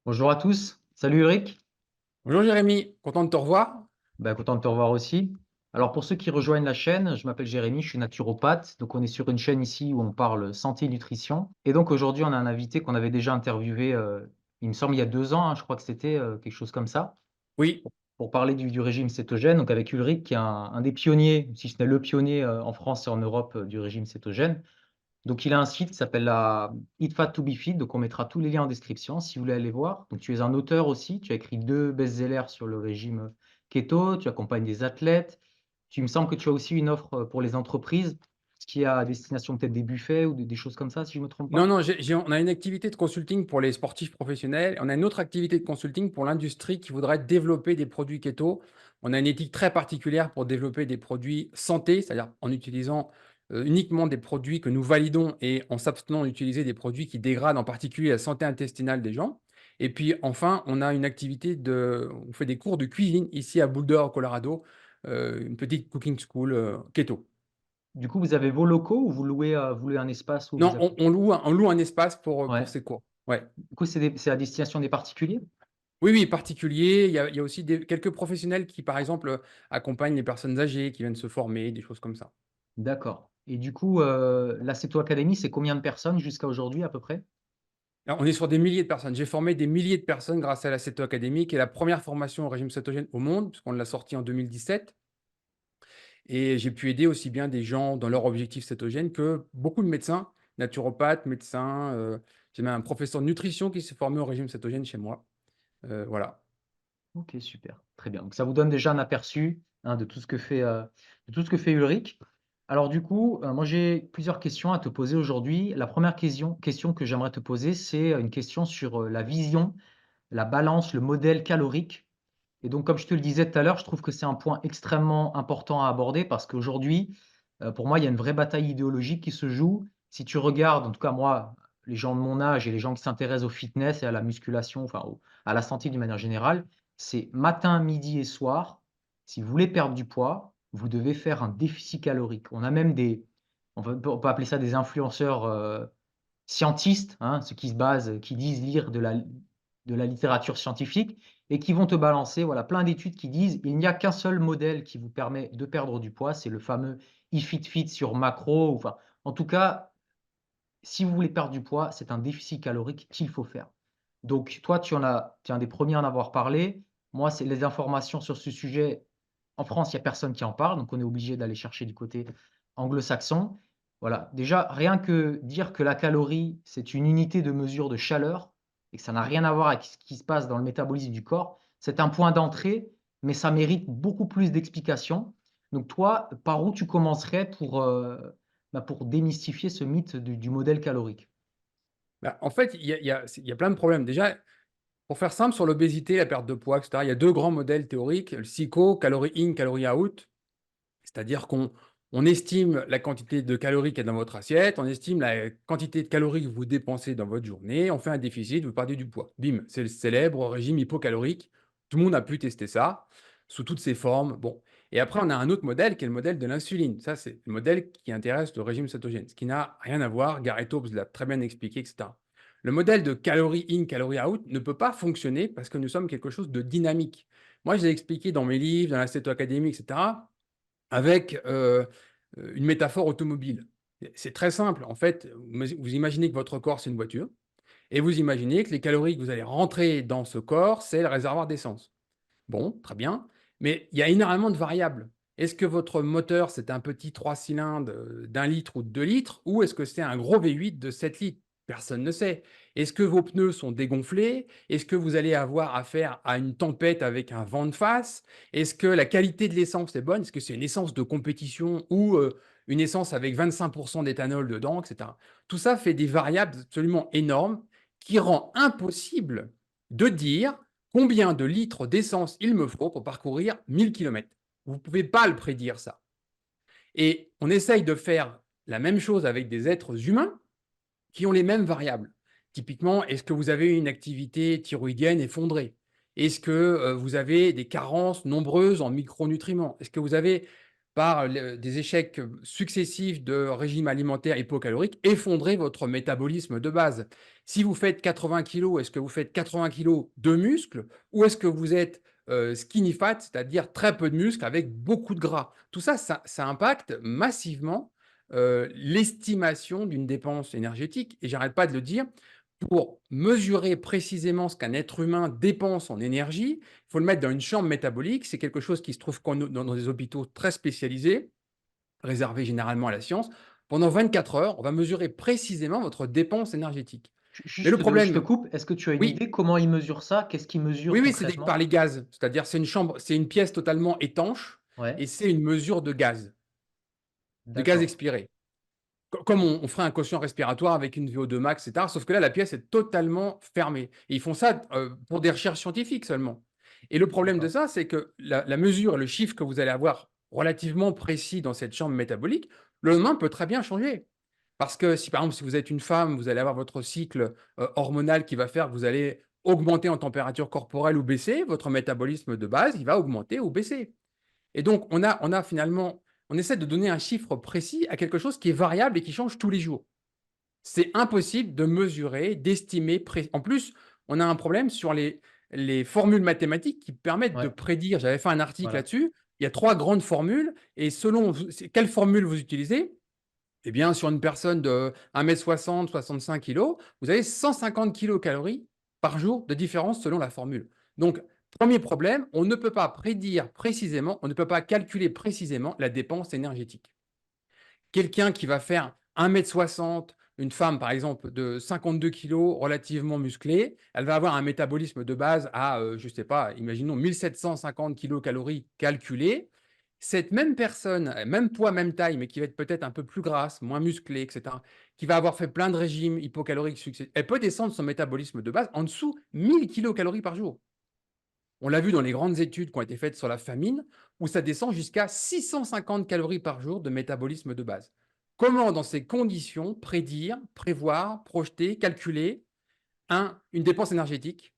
Bonjour à tous. Salut Ulrich. Bonjour Jérémy, content de te revoir. Content de te revoir aussi. Alors pour ceux qui rejoignent la chaîne, je m'appelle Jérémy, je suis naturopathe. Donc on est sur une chaîne ici où on parle santé et nutrition. Et donc aujourd'hui on a un invité qu'on avait déjà interviewé, il me semble il y a 2 ans, hein, je crois que c'était quelque chose comme ça, Oui, pour parler du régime cétogène. Donc avec Ulrich qui est un des pionniers, si ce n'est le pionnier en France et en Europe du régime cétogène. Donc il a un site qui s'appelle la Eat Fat to Be Fit. Donc on mettra tous les liens en description si vous voulez aller voir. Donc tu es un auteur aussi, tu as écrit 2 best-sellers sur le régime keto, tu accompagnes des athlètes. Il me semble que tu as aussi une offre pour les entreprises, ce qui est à destination peut-être des buffets ou des choses comme ça, si je ne me trompe non, pas. non, on a une activité de consulting pour les sportifs professionnels. On a une autre activité de consulting pour l'industrie qui voudrait développer des produits keto. On a une éthique très particulière pour développer des produits santé, c'est-à-dire en utilisant uniquement des produits que nous validons et en s'abstenant d'utiliser des produits qui dégradent en particulier la santé intestinale des gens. Et puis enfin, on a une activité on fait des cours de cuisine ici à Boulder, au Colorado, une petite cooking school keto. Du coup, vous avez vos locaux ou vous louez un espace où Non, vous on, appliquez? on loue on loue un espace pour Ouais. ces cours. Ouais. Du coup, c'est à destination des particuliers? Oui, oui, particulier. Il y a aussi quelques professionnels qui, par exemple, accompagnent les personnes âgées qui viennent se former, des choses comme ça. D'accord. Et du coup, la Ceto Academy, c'est combien de personnes jusqu'à aujourd'hui à peu près? Alors, on est sur des milliers de personnes. J'ai formé des milliers de personnes grâce à la Ceto Academy, qui est la première formation au régime cétogène au monde, puisqu'on l'a sortie en 2017. Et j'ai pu aider aussi bien des gens dans leur objectif cétogène que beaucoup de médecins, naturopathes, médecins. J'ai même un professeur de nutrition qui s'est formé au régime cétogène chez moi. Voilà. Ok, super, très bien. Donc ça vous donne déjà un aperçu hein, de tout ce que fait Ulrich. Alors du coup, moi j'ai plusieurs questions à te poser aujourd'hui. La première question que j'aimerais te poser, c'est une question sur la vision, la balance, le modèle calorique. Et donc, comme je te le disais tout à l'heure, je trouve que c'est un point extrêmement important à aborder parce qu'aujourd'hui, pour moi, il y a une vraie bataille idéologique qui se joue. Si tu regardes, en tout cas moi, les gens de mon âge et les gens qui s'intéressent au fitness et à la musculation, enfin à la santé d'une manière générale, c'est matin, midi et soir. Si vous voulez perdre du poids, vous devez faire un déficit calorique. On a même on peut appeler ça des influenceurs scientistes, hein, ceux qui se basent, qui disent lire de la littérature scientifique et qui vont te balancer voilà, plein d'études qui disent il n'y a qu'un seul modèle qui vous permet de perdre du poids, c'est le fameux eFit sur macro. Enfin, en tout cas, si vous voulez perdre du poids, c'est un déficit calorique qu'il faut faire. Donc, toi, tu es un des premiers à en avoir parlé. Moi, c'est les informations sur ce sujet. En France, il n'y a personne qui en parle, donc on est obligé d'aller chercher du côté anglo-saxon. Voilà. Déjà, rien que dire que la calorie, c'est une unité de mesure de chaleur et que ça n'a rien à voir avec ce qui se passe dans le métabolisme du corps, c'est un point d'entrée, mais ça mérite beaucoup plus d'explications. Donc, toi, par où tu commencerais pour démystifier ce mythe du modèle calorique? Bah, en fait, il y a plein de problèmes. Déjà, pour faire simple, sur l'obésité, la perte de poids, etc., il y a deux grands modèles théoriques, le SICO, calorie in, calorie out, c'est-à-dire qu'on estime la quantité de calories qu'il y a dans votre assiette, on estime la quantité de calories que vous dépensez dans votre journée, on fait un déficit, vous perdez du poids. Bim, c'est le célèbre régime hypocalorique. Tout le monde a pu tester ça, sous toutes ses formes. Bon. Et après, on a un autre modèle qui est le modèle de l'insuline. Ça, c'est le modèle qui intéresse le régime cétogène, ce qui n'a rien à voir. Gareth Hobbs l'a très bien expliqué, etc. Le modèle de calorie in, calorie out ne peut pas fonctionner parce que nous sommes quelque chose de dynamique. Moi, je l'ai expliqué dans mes livres, dans la Céto Academy, etc., avec une métaphore automobile. C'est très simple. En fait, vous imaginez que votre corps, c'est une voiture, et vous imaginez que les calories que vous allez rentrer dans ce corps, c'est le réservoir d'essence. Bon, très bien, mais il y a énormément de variables. Est-ce que votre moteur, c'est un petit 3 cylindres d'1 litre ou de 2 litres, ou est-ce que c'est un gros V8 de 7 litres? Personne ne sait. Est-ce que vos pneus sont dégonflés? Est-ce que vous allez avoir affaire à une tempête avec un vent de face? Est-ce que la qualité de l'essence est bonne? Est-ce que c'est une essence de compétition ou une essence avec 25% d'éthanol dedans, etc. Tout ça fait des variables absolument énormes qui rend impossible de dire combien de litres d'essence il me faut pour parcourir 1000 km. Vous ne pouvez pas le prédire, ça. Et on essaye de faire la même chose avec des êtres humains qui ont les mêmes variables. Typiquement, est-ce que vous avez une activité thyroïdienne effondrée? Est-ce que vous avez des carences nombreuses en micronutriments? Est-ce que vous avez par des échecs successifs de régime alimentaire hypocalorique, effondrer votre métabolisme de base. Si vous faites 80 kilos, est-ce que vous faites 80 kilos de muscles ou est-ce que vous êtes skinny fat, c'est-à-dire très peu de muscles avec beaucoup de gras? Tout ça, ça impacte massivement l'estimation d'une dépense énergétique. Et j'arrête pas de le dire, pour mesurer précisément ce qu'un être humain dépense en énergie, il faut le mettre dans une chambre métabolique. C'est quelque chose qui se trouve dans des hôpitaux très spécialisés, réservés généralement à la science. Pendant 24 heures, on va mesurer précisément votre dépense énergétique. Mais Juste, le je te problème, coupe. Est-ce que tu as une oui, idée comment ils mesurent ça? Qu'est-ce qu'ils mesurent oui, c'est par concrètement? les gaz. C'est-à-dire, c'est une chambre, c'est une pièce totalement étanche Ouais, et c'est une mesure de gaz d'accord. expiré. Comme on ferait un quotient respiratoire avec une VO2 max, etc. Sauf que là, la pièce est totalement fermée. Et ils font ça pour des recherches scientifiques seulement. Et le problème de D'accord. ça, c'est que la mesure, le chiffre que vous allez avoir relativement précis dans cette chambre métabolique, le lendemain peut très bien changer. Parce que si par exemple, si vous êtes une femme, vous allez avoir votre cycle hormonal qui va faire que vous allez augmenter en température corporelle ou baisser, votre métabolisme de base, il va augmenter ou baisser. Et donc, on a finalement, on essaie de donner un chiffre précis à quelque chose qui est variable et qui change tous les jours. C'est impossible de mesurer, d'estimer. En plus, on a un problème sur les formules mathématiques qui permettent de Ouais, prédire. J'avais fait un article voilà. là-dessus. Il y a 3 grandes formules et selon quelle formule vous utilisez, eh bien, sur une personne de 1,60 m, 65 kilos, vous avez 150 kilocalories par jour de différence selon la formule. Donc, premier problème, on ne peut pas prédire précisément, on ne peut pas calculer précisément la dépense énergétique. Quelqu'un qui va faire 1,60 m, une femme par exemple de 52 kilos, relativement musclée, elle va avoir un métabolisme de base à, je ne sais pas, imaginons 1750 kilocalories calculées. Cette même personne, même poids, même taille, mais qui va être peut-être un peu plus grasse, moins musclée, etc., qui va avoir fait plein de régimes hypocaloriques successifs, elle peut descendre son métabolisme de base en dessous 1000 kilocalories par jour. On l'a vu dans les grandes études qui ont été faites sur la famine, où ça descend jusqu'à 650 calories par jour de métabolisme de base. Comment, dans ces conditions, prédire, prévoir, projeter, calculer une dépense énergétique?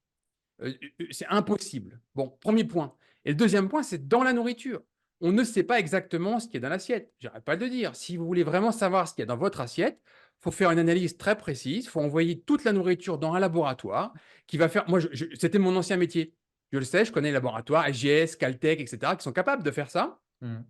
C'est impossible. Bon, premier point. Et le deuxième point, c'est dans la nourriture. On ne sait pas exactement ce qu'il y a dans l'assiette. J'arrête pas de le dire. Si vous voulez vraiment savoir ce qu'il y a dans votre assiette, il faut faire une analyse très précise. Il faut envoyer toute la nourriture dans un laboratoire qui va faire. Moi, c'était mon ancien métier. Je le sais, je connais les laboratoires, SGS, Caltech, etc., qui sont capables de faire ça. Hmm.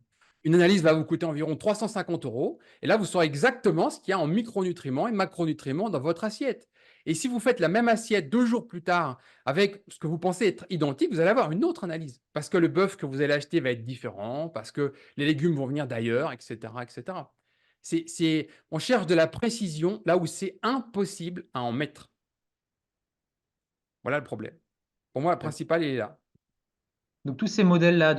Une analyse va vous coûter environ 350 euros. Et là, vous saurez exactement ce qu'il y a en micronutriments et macronutriments dans votre assiette. Et si vous faites la même assiette 2 jours plus tard avec ce que vous pensez être identique, vous allez avoir une autre analyse. Parce que le bœuf que vous allez acheter va être différent, parce que les légumes vont venir d'ailleurs, etc., etc. On cherche de la précision là où c'est impossible à en mettre. Voilà le problème. Pour moi, le principal, il est là. Donc tous ces modèles-là,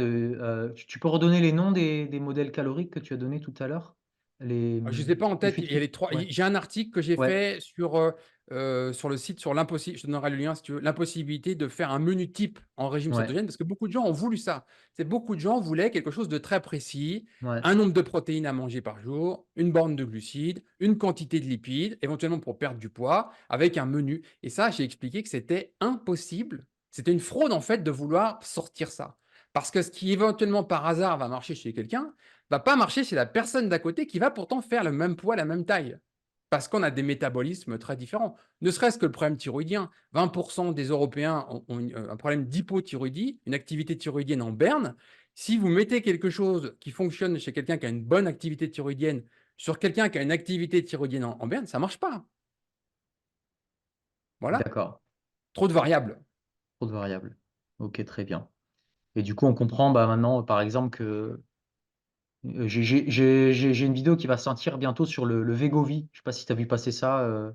tu peux redonner les noms des modèles caloriques que tu as donnés tout à l'heure? Je ne les ai pas en Les tête, il y a filtres. les 3. Ouais, J'ai un article que j'ai ouais, fait sur le site sur l'impossible, je te donnerai le lien si tu veux, l'impossibilité de faire un menu type en régime ouais, cétogène parce que beaucoup de gens ont voulu ça. C'est beaucoup de gens voulaient quelque chose de très précis, ouais. un nombre de protéines à manger par jour, une borne de glucides, une quantité de lipides, éventuellement pour perdre du poids, avec un menu. Et ça, j'ai expliqué que c'était impossible. C'était une fraude en fait de vouloir sortir ça. Parce que ce qui éventuellement par hasard va marcher chez quelqu'un, va pas marcher chez la personne d'à côté qui va pourtant faire le même poids, la même taille. Parce qu'on a des métabolismes très différents. Ne serait-ce que le problème thyroïdien. 20% des Européens ont un problème d'hypothyroïdie, une activité thyroïdienne en berne. Si vous mettez quelque chose qui fonctionne chez quelqu'un qui a une bonne activité thyroïdienne sur quelqu'un qui a une activité thyroïdienne en berne, ça ne marche pas. Voilà. D'accord. Trop de variables. Trop de variables. Ok, très bien. Et du coup, on comprend bah, maintenant, par exemple, que j'ai une vidéo qui va sortir bientôt sur le Wegovy. Je ne sais pas si tu as vu passer ça.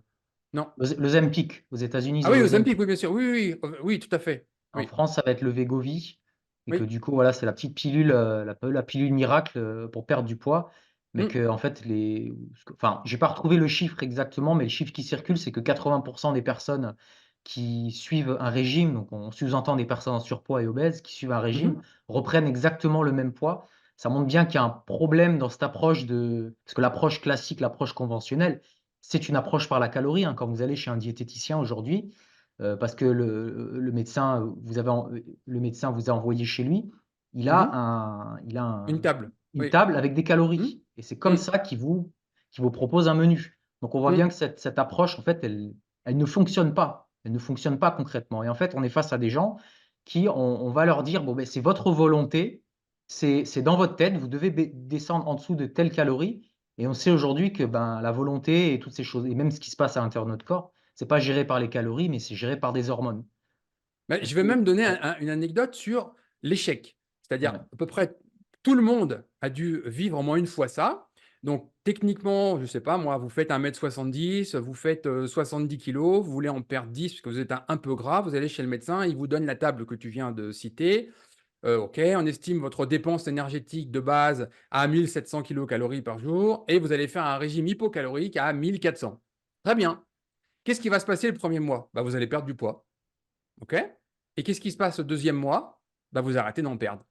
Non. Le Zempic. Aux États-Unis, ils Ah ont oui, le Ozempic, Zempic. oui, bien sûr. Oui, oui, oui, oui, tout à fait. En Oui, France, ça va être le Wegovy. Et que oui. du coup, voilà, c'est la petite pilule, la pilule miracle pour perdre du poids. Mais Mm. que, en fait, enfin, j'ai pas retrouvé le chiffre exactement, mais le chiffre qui circule, c'est que 80% des personnes qui suivent un régime, donc on sous-entend des personnes en surpoids et obèses, qui suivent un régime, Mhm. reprennent exactement le même poids. Ça montre bien qu'il y a un problème dans cette approche parce que l'approche classique, l'approche conventionnelle, c'est une approche par la calorie, hein. Quand vous allez chez un diététicien aujourd'hui, parce que le médecin, le médecin vous a envoyé chez lui, Mhm. il a Une table. une Oui. table avec des Mmh. calories et c'est comme Mmh. ça qu'ils vous proposent un menu. Donc on voit Mmh. bien que cette approche, en fait, elle ne fonctionne pas. Elle ne fonctionne pas concrètement et en fait, on est face à des gens qui on va leur dire: «Bon, beh, c'est votre volonté, c'est dans votre tête, vous devez descendre en dessous de telles calories» et on sait aujourd'hui que, ben, la volonté et toutes ces choses et même ce qui se passe à l'intérieur de notre corps, c'est pas géré par les calories, mais c'est géré par des hormones. Bah, Donc je vais même donner ouais, une anecdote sur l'échec. C'est-à-dire, ouais. à peu près tout le monde a dû vivre au moins une fois ça. Donc techniquement, je ne sais pas moi, vous faites 1,70 m, vous faites, 70 kilos, vous voulez en perdre 10 parce que vous êtes un peu gras, vous allez chez le médecin, il vous donne la table que tu viens de citer. OK, on estime votre dépense énergétique de base à 1 700 kilocalories par jour et vous allez faire un régime hypocalorique à 1 400. Très bien. Qu'est-ce qui va se passer le premier mois? Bah, vous allez perdre du poids. OK? Et qu'est-ce qui se passe le deuxième mois? Bah, vous arrêtez d'en perdre.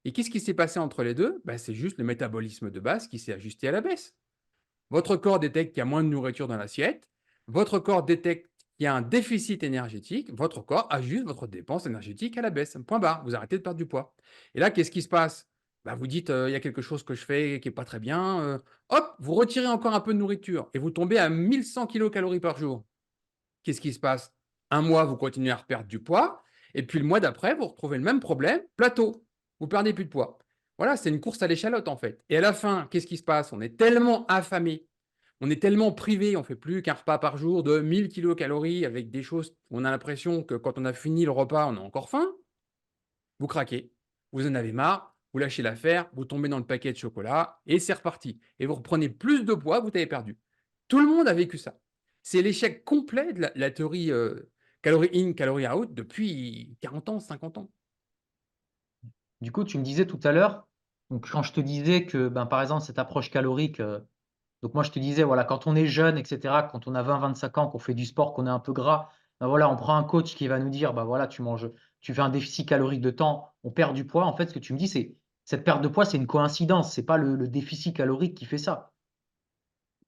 Et qu'est-ce qui s'est passé entre les 2? Bah, c'est juste le métabolisme de base qui s'est ajusté à la baisse. Votre corps détecte qu'il y a moins de nourriture dans l'assiette, votre corps détecte qu'il y a un déficit énergétique, votre corps ajuste votre dépense énergétique à la baisse. Point barre, vous arrêtez de perdre du poids. Et là, qu'est-ce qui se passe? Bah, vous dites, «Il y a quelque chose que je fais qui est pas très bien», hop, vous retirez encore un peu de nourriture et vous tombez à 1 100 kilocalories par jour. Qu'est-ce qui se passe? Un mois, vous continuez à reperdre du poids et puis le mois d'après, vous retrouvez le même problème, plateau. Vous perdez plus de poids. Voilà, c'est une course à l'échalote en fait. Et à la fin, qu'est-ce qui se passe? On est tellement affamé, on est tellement privé, on fait plus qu'un repas par jour de 1000 kilocalories avec des choses où on a l'impression que quand on a fini le repas, on a encore faim. Vous craquez, vous en avez marre, vous lâchez l'affaire, vous tombez dans le paquet de chocolat et c'est reparti. Et vous reprenez plus de poids que vous avez perdu. Tout le monde a vécu ça. C'est l'échec complet de la théorie calorie in, calorie out depuis 40 ans, 50 ans. Du coup, tu me disais tout à l'heure, donc quand je te disais que, ben, par exemple, cette approche calorique, donc moi je te disais, voilà, quand on est jeune et cetera, quand on a 20-25 ans, qu'on fait du sport, qu'on est un peu gras, ben, voilà, on prend un coach qui va nous dire: «Bah, voilà, tu fais un déficit calorique de temps, on perd du poids». En fait, ce que tu me dis, c'est cette perte de poids, c'est une coïncidence, c'est pas le déficit calorique qui fait ça.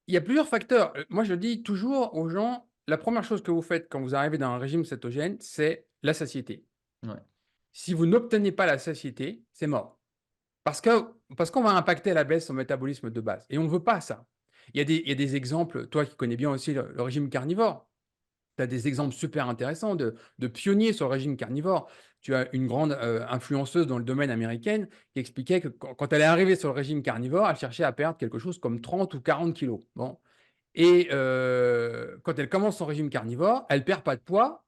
Il y a plusieurs facteurs. Moi, je dis toujours aux gens, la première chose que vous faites quand vous arrivez dans un régime cétogène, c'est la satiété. Ouais. Si vous n'obtenez pas la satiété, c'est mort. Parce que parce qu'on va impacter à la baisse son métabolisme de base et on ne veut pas ça. Il y a des exemples, toi qui connais bien aussi le régime carnivore, tu as des exemples super intéressants de pionniers sur le régime carnivore. Tu as une grande, influenceuse dans le domaine américaine qui expliquait que quand elle est arrivée sur le régime carnivore, elle cherchait à perdre quelque chose comme 30 ou 40 kilos. Bon et quand elle commence son régime carnivore, elle perd pas de poids,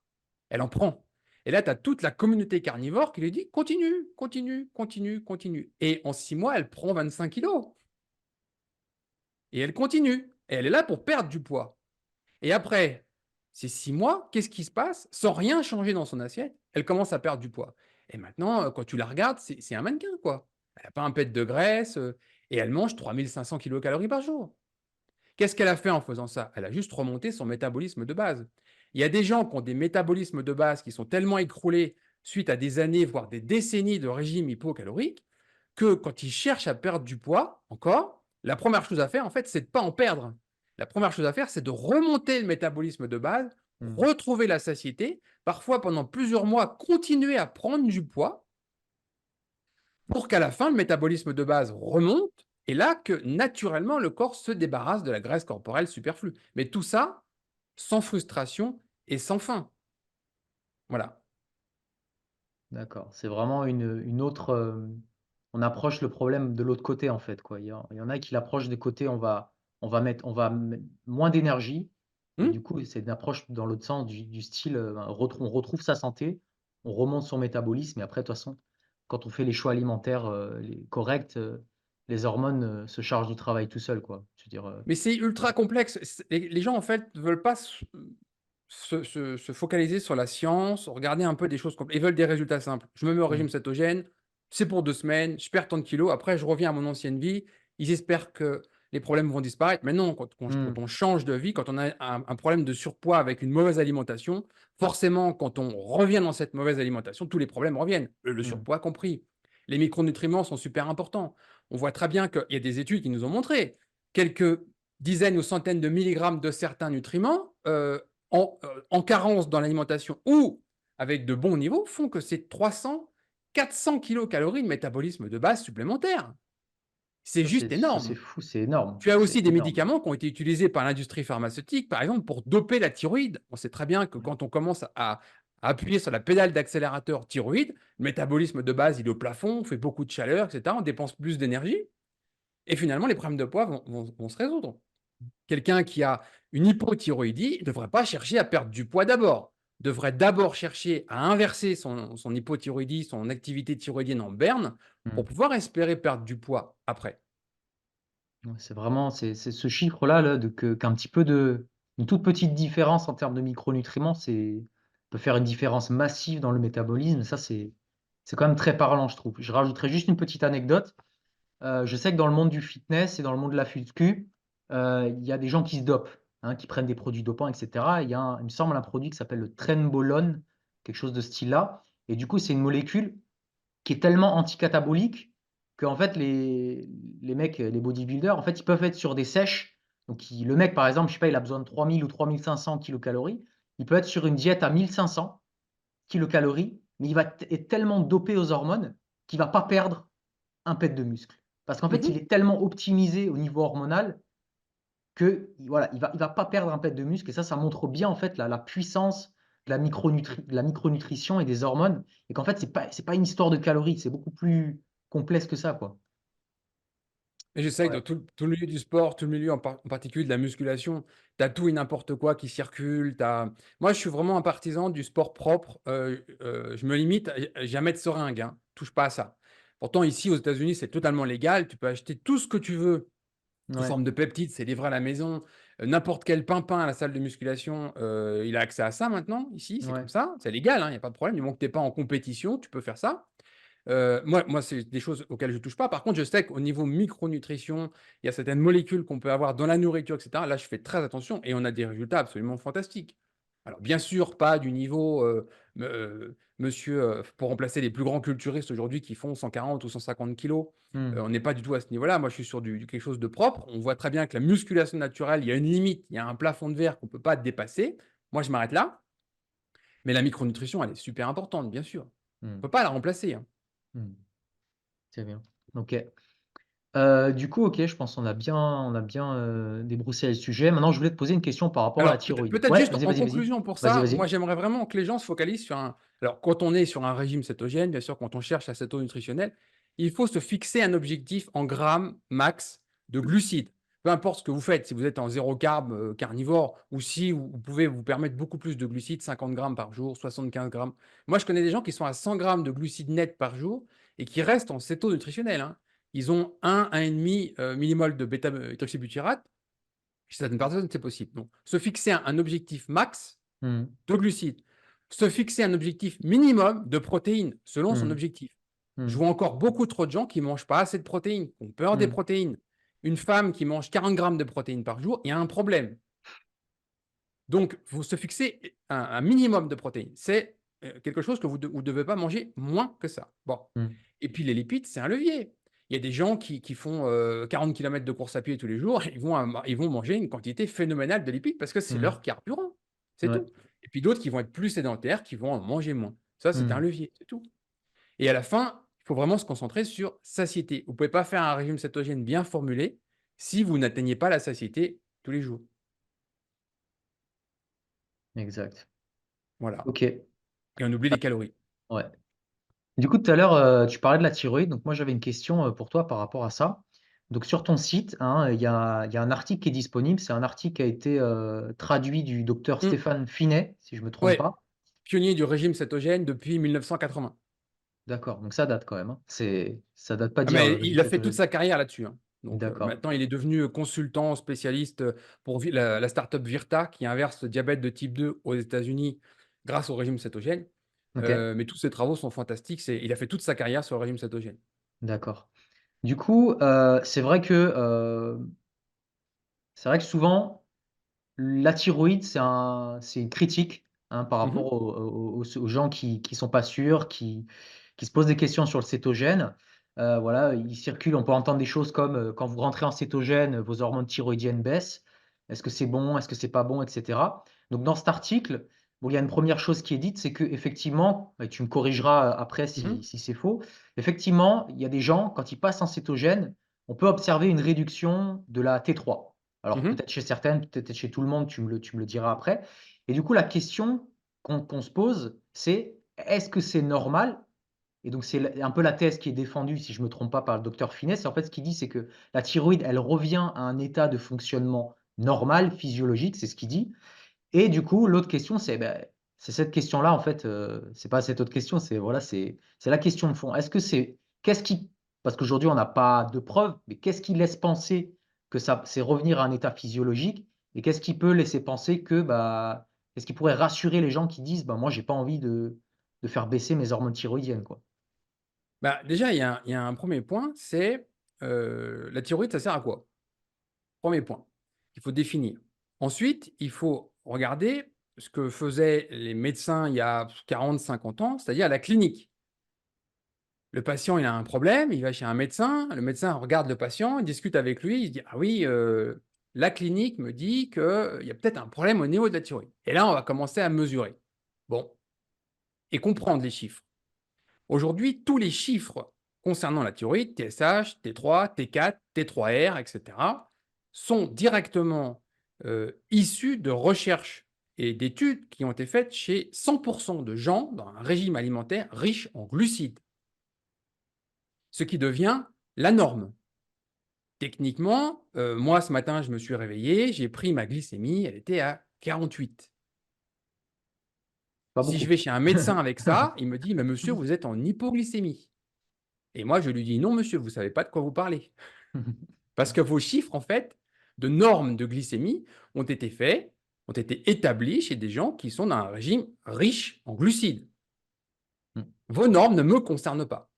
elle en prend. Et là, tu as toute la communauté carnivore qui lui dit: «Continue, continue, continue, continue» et en 6 mois, elle prend 25 kilos et elle continue et elle est là pour perdre du poids et après ces 6 mois, qu'est-ce qui se passe? Sans rien changer dans son assiette, elle commence à perdre du poids et maintenant, quand tu la regardes, c'est un mannequin, quoi. Elle a pas un pet de graisse, et elle mange 3 500 kilocalories par jour. Qu'est-ce qu'elle a fait en faisant ça? Elle a juste remonté son métabolisme de base. Il y a des gens qui ont des métabolismes de base qui sont tellement écroulés suite à des années, voire des décennies de régime hypocalorique, que quand ils cherchent à perdre du poids, encore, la première chose à faire, en fait, c'est de ne pas en perdre. La première chose à faire, c'est de remonter le métabolisme de base, Mmh. retrouver la satiété, parfois pendant plusieurs mois, continuer à prendre du poids pour qu'à la fin, le métabolisme de base remonte et là que naturellement le corps se débarrasse de la graisse corporelle superflue. Mais tout ça sans frustration et sans fin. Voilà. D'accord. C'est vraiment une autre, on approche le problème de l'autre côté, en fait, quoi. Il y en a qui l'approchent du côté, on va mettre moins d'énergie et Mmh. du coup, c'est une approche dans l'autre sens du style, ben, on retrouve sa santé, on remonte son métabolisme et après, de toute façon, quand on fait les choix alimentaires, les corrects, les hormones, se chargent du travail tout seul, quoi. Je veux dire, Mais c'est ultra complexe. Les gens en fait ne veulent pas se focaliser sur la science, regarder un peu des choses complexes. Ils veulent des résultats simples. Je me mets au mmh, régime cétogène, c'est pour 2 semaines, je perds tant de kilos, après je reviens à mon ancienne vie. Ils espèrent que les problèmes vont disparaître. Mais non, quand mmh, on change de vie, quand on a un problème de surpoids avec une mauvaise alimentation, forcément, quand on revient dans cette mauvaise alimentation, tous les problèmes reviennent, le mmh, surpoids compris. Les micronutriments sont super importants. On voit très bien qu'il y a des études qui nous ont montré quelques dizaines ou centaines de milligrammes de certains nutriments, en carence dans l'alimentation ou avec de bons niveaux, font que c'est 300-400 kilocalories de métabolisme de base supplémentaire. C'est juste ça, c'est énorme. fou, c'est énorme. Tu as C'est aussi des énorme. médicaments qui ont été utilisés par l'industrie pharmaceutique, par exemple, pour doper la thyroïde. On sait très bien que quand on commence à appuyer sur la pédale d'accélérateur thyroïde, le métabolisme de base, il est au plafond, on fait beaucoup de chaleur, etc. On dépense plus d'énergie. Et finalement, les problèmes de poids vont se résoudre. Quelqu'un qui a une hypothyroïdie ne devrait pas chercher à perdre du poids d'abord. Devrait d'abord chercher à inverser son hypothyroïdie, son activité thyroïdienne en berne, pour Mmh. pouvoir espérer perdre du poids après. Ouais, c'est vraiment c'est ce chiffre-là, là, qu'un petit peu une toute petite différence en termes de micronutriments, peut faire une différence massive dans le métabolisme. Ça, c'est quand même très parlant, je trouve. Je rajouterais juste une petite anecdote. Je sais que dans le monde du fitness et dans le monde de la muscu, il y a des gens qui se dopent, hein, qui prennent des produits dopants, et cetera. Il me semble, un produit qui s'appelle le Trenbolone, quelque chose de ce style-là. Et du coup, c'est une molécule qui est tellement anticatabolique qu'en fait, les mecs, les bodybuilders, en fait, ils peuvent être sur des sèches. Donc, le mec, par exemple, je sais pas, il a besoin de 3000 ou 3500 kilocalories. Il peut être sur une diète à 1500 kilocalories, mais il va être tellement dopé aux hormones qu'il va pas perdre un pet de muscle. Parce qu'en fait, il Mhm. est tellement optimisé au niveau hormonal que voilà, il va pas perdre un pet de muscle. Et ça montre bien en fait la puissance de la micronutrition et des hormones. Et qu'en fait, c'est pas une histoire de calories, c'est beaucoup plus complexe que ça, quoi. Et je sais que Ouais, dans tout le milieu du sport, tout le milieu en particulier de la musculation, tu as tout et n'importe quoi qui circule. Moi, je suis vraiment un partisan du sport propre. Je me limite à jamais de seringue, hein. Touche pas à ça. Pourtant, ici, aux États-Unis, c'est totalement légal. Tu peux acheter tout ce que tu veux sous ouais, forme de peptides, c'est livré à la maison. N'importe quel pimpin à la salle de musculation, il a accès à ça maintenant. Ici, c'est ouais. comme ça. C'est légal, hein, il n'y a pas de problème. Du moment que tu n'es pas en compétition, tu peux faire ça. Moi c'est des choses auxquelles je touche pas. Par contre, je sais qu'au niveau micronutrition, il y a certaines molécules qu'on peut avoir dans la nourriture, etc. Là, je fais très attention et on a des résultats absolument fantastiques. Alors, bien sûr, pas du niveau monsieur pour remplacer les plus grands culturistes aujourd'hui qui font 140 ou 150 kilos. Hmm. On n'est pas du tout à ce niveau-là. Moi, je suis sur quelque chose de propre. On voit très bien que la musculation naturelle, il y a une limite, il y a un plafond de verre qu'on ne peut pas dépasser. Moi, je m'arrête là. Mais la micronutrition, elle est super importante, bien sûr. On Hmm. ne peut pas la remplacer, hein. Hmm. C'est bien. Ok. Du coup, ok, je pense on a bien débroussé le sujet. Maintenant, je voulais te poser une question par rapport à la Alors, thyroïde. peut-être Ouais, juste vas-y, en vas-y, vas-y. conclusion pour Vas-y, ça, moi vas-y. j'aimerais vraiment que les gens se focalisent sur un. Alors, quand on est sur un régime cétogène, bien sûr, quand on cherche la cétose nutritionnelle, il faut se fixer un objectif en grammes max de glucides. Peu importe ce que vous faites, si vous êtes en zéro carb carnivore ou si vous pouvez vous permettre beaucoup plus de glucides, 50 grammes par jour, 75 grammes. Moi, je connais des gens qui sont à 100 grammes de glucides nets par jour et qui restent en cétose nutritionnelle, hein. Ils ont 1,5 millimol de bêta-hydroxybutyrate. Chez certaines personnes, c'est possible. Donc, se fixer un objectif max Hmm. de glucides, se fixer un objectif minimum de protéines selon son Hmm. objectif. Je Hmm. vois encore beaucoup trop de gens qui ne mangent pas assez de protéines, qui ont peur des Hmm. protéines. Une femme qui mange 40 grammes de protéines par jour, il y a un problème. Donc, il faut se fixer un minimum de protéines. C'est quelque chose que vous ne devez pas manger moins que ça. Bon. Hmm. Et puis, les lipides, c'est un levier. Il y a des gens qui font 40 km de course à pied tous les jours, ils vont manger une quantité phénoménale de lipides parce que c'est Hmm. leur carburant. C'est Ouais. tout. Et puis d'autres qui vont être plus sédentaires, qui vont en manger moins. Ça, c'est un Hmm. levier, c'est tout. Et à la fin, il faut vraiment se concentrer sur satiété. Vous ne pouvez pas faire un régime cétogène bien formulé si vous n'atteignez pas la satiété tous les jours. Exact. Voilà. Ok. Et on oublie les calories. Ouais. Du coup, tout à l'heure, tu parlais de la thyroïde. Donc, moi, j'avais une question pour toi par rapport à ça. Donc, sur ton site, hein, il y a un article qui est disponible. C'est un article qui a été traduit du docteur Hum. Stéphane Finet, si je ne me trompe Ouais, pas. pionnier du régime cétogène depuis 1980. D'accord. Donc, ça date quand même, hein. Ça date pas Ah, d'hier, le mais régime il a fait toute cétogène. sa carrière là-dessus, hein. Donc D'accord. maintenant, il est devenu consultant spécialiste pour la startup Virta qui inverse le diabète de type 2 aux États-Unis grâce au régime cétogène. Ok. Mais tous ses travaux sont fantastiques. Il a fait toute sa carrière sur le régime cétogène. D'accord. Du coup, c'est vrai que souvent, la thyroïde, c'est une critique, hein, par Mhm, rapport aux gens qui sont pas sûrs, qui se posent des questions sur le cétogène. Voilà, il circule, on peut entendre des choses comme quand vous rentrez en cétogène, vos hormones thyroïdiennes baissent. Est-ce que c'est bon? Est-ce que c'est pas bon, etc. Donc dans cet article, bon, il y a une première chose qui est dite, c'est que effectivement, et tu me corrigeras après mhm. si c'est faux. Effectivement, il y a des gens quand ils passent en cétogène, on peut observer une réduction de la T3. Alors Mmh. peut-être chez certaines, peut-être chez tout le monde, tu me le diras après. Et du coup, la question qu'on se pose, c'est: est-ce que c'est normal? Et donc c'est un peu la thèse qui est défendue, si je ne me trompe pas, par le docteur Finesse. Et en fait, ce qu'il dit, c'est que la thyroïde, elle revient à un état de fonctionnement normal, physiologique, c'est ce qu'il dit. Et du coup, l'autre question, c'est cette question-là, en fait, c'est pas cette autre question, c'est voilà, c'est la question de fond. Qu'est-ce qui parce qu'aujourd'hui, on n'a pas de preuves, mais qu'est-ce qui laisse penser que ça c'est revenir à un état physiologique? Et qu'est-ce qui peut laisser penser que, qu'est-ce qui pourrait rassurer les gens qui disent: «Bah, moi, j'ai pas envie de faire baisser mes hormones thyroïdiennes, quoi»? Bah, déjà, il y a un 1er point, c'est, la thyroïde, ça sert à quoi? Premier point, il faut définir. Ensuite, il faut regarder ce que faisaient les médecins il y a 40, 50 ans, c'est-à-dire à la clinique. Le patient, il a un problème, il va chez un médecin, le médecin regarde le patient, il discute avec lui, il se dit: «Ah oui, la clinique me dit qu'il y a peut-être un problème au niveau de la thyroïde» et là, on va commencer à mesurer. Bon et comprendre les chiffres. Aujourd'hui, tous les chiffres concernant la thyroïde, TSH, T3, T4, T3R, et cetera, sont directement, issus de recherches et d'études qui ont été faites chez 100 de gens dans un régime alimentaire riche en glucides, ce qui devient la norme. Techniquement, moi, ce matin, je me suis réveillé, j'ai pris ma glycémie, elle était à 48. Pas Si je beaucoup. vais chez un médecin avec ça, il me dit: «Mais monsieur, vous êtes en hypoglycémie». Et moi, je lui dis: «Non monsieur, vous ne savez pas de quoi vous parlez». Parce que vos chiffres, en fait, de normes de glycémie ont été faits, ont été établis chez des gens qui sont dans un régime riche en glucides. Vos normes ne me concernent pas.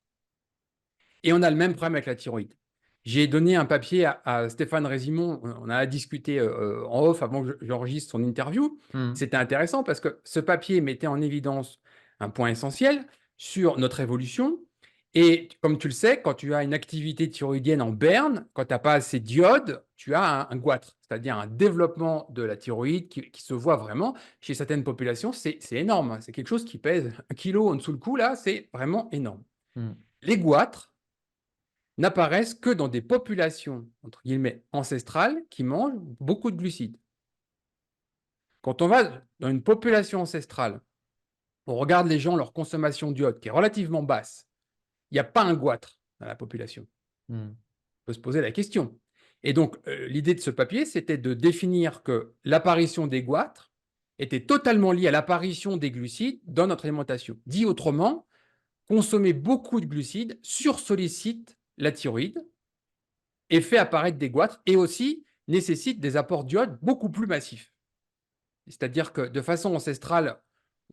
Et on a le même problème avec la thyroïde. J'ai donné un papier à Stéphane Résimon, on a discuté, en off avant que j'enregistre son interview. Mmh. C'était intéressant parce que ce papier mettait en évidence un point essentiel sur notre évolution et comme tu le sais, quand tu as une activité thyroïdienne en berne, quand tu as pas assez d'iode, tu as un goitre, c'est-à-dire un développement de la thyroïde qui se voit vraiment. Chez certaines populations, c'est énorme, hein. C'est quelque chose qui pèse 1 kilogramme en dessous le cou là, c'est vraiment énorme. Mmh. Les goitres n'apparaissent que dans des populations, entre guillemets, «ancestrales» qui mangent beaucoup de glucides. Quand on va dans une population ancestrale, on regarde les gens, leur consommation d'iode qui est relativement basse, il n'y a pas un goitre dans la population. Mmh. On peut se poser la question. Et donc, l'idée de ce papier, c'était de définir que l'apparition des goitres était totalement liée à l'apparition des glucides dans notre alimentation. Dit autrement, consommer beaucoup de glucides sursollicite la thyroïde et fait apparaître des goitres et aussi nécessite des apports d'iode beaucoup plus massifs. C'est-à-dire que de façon ancestrale,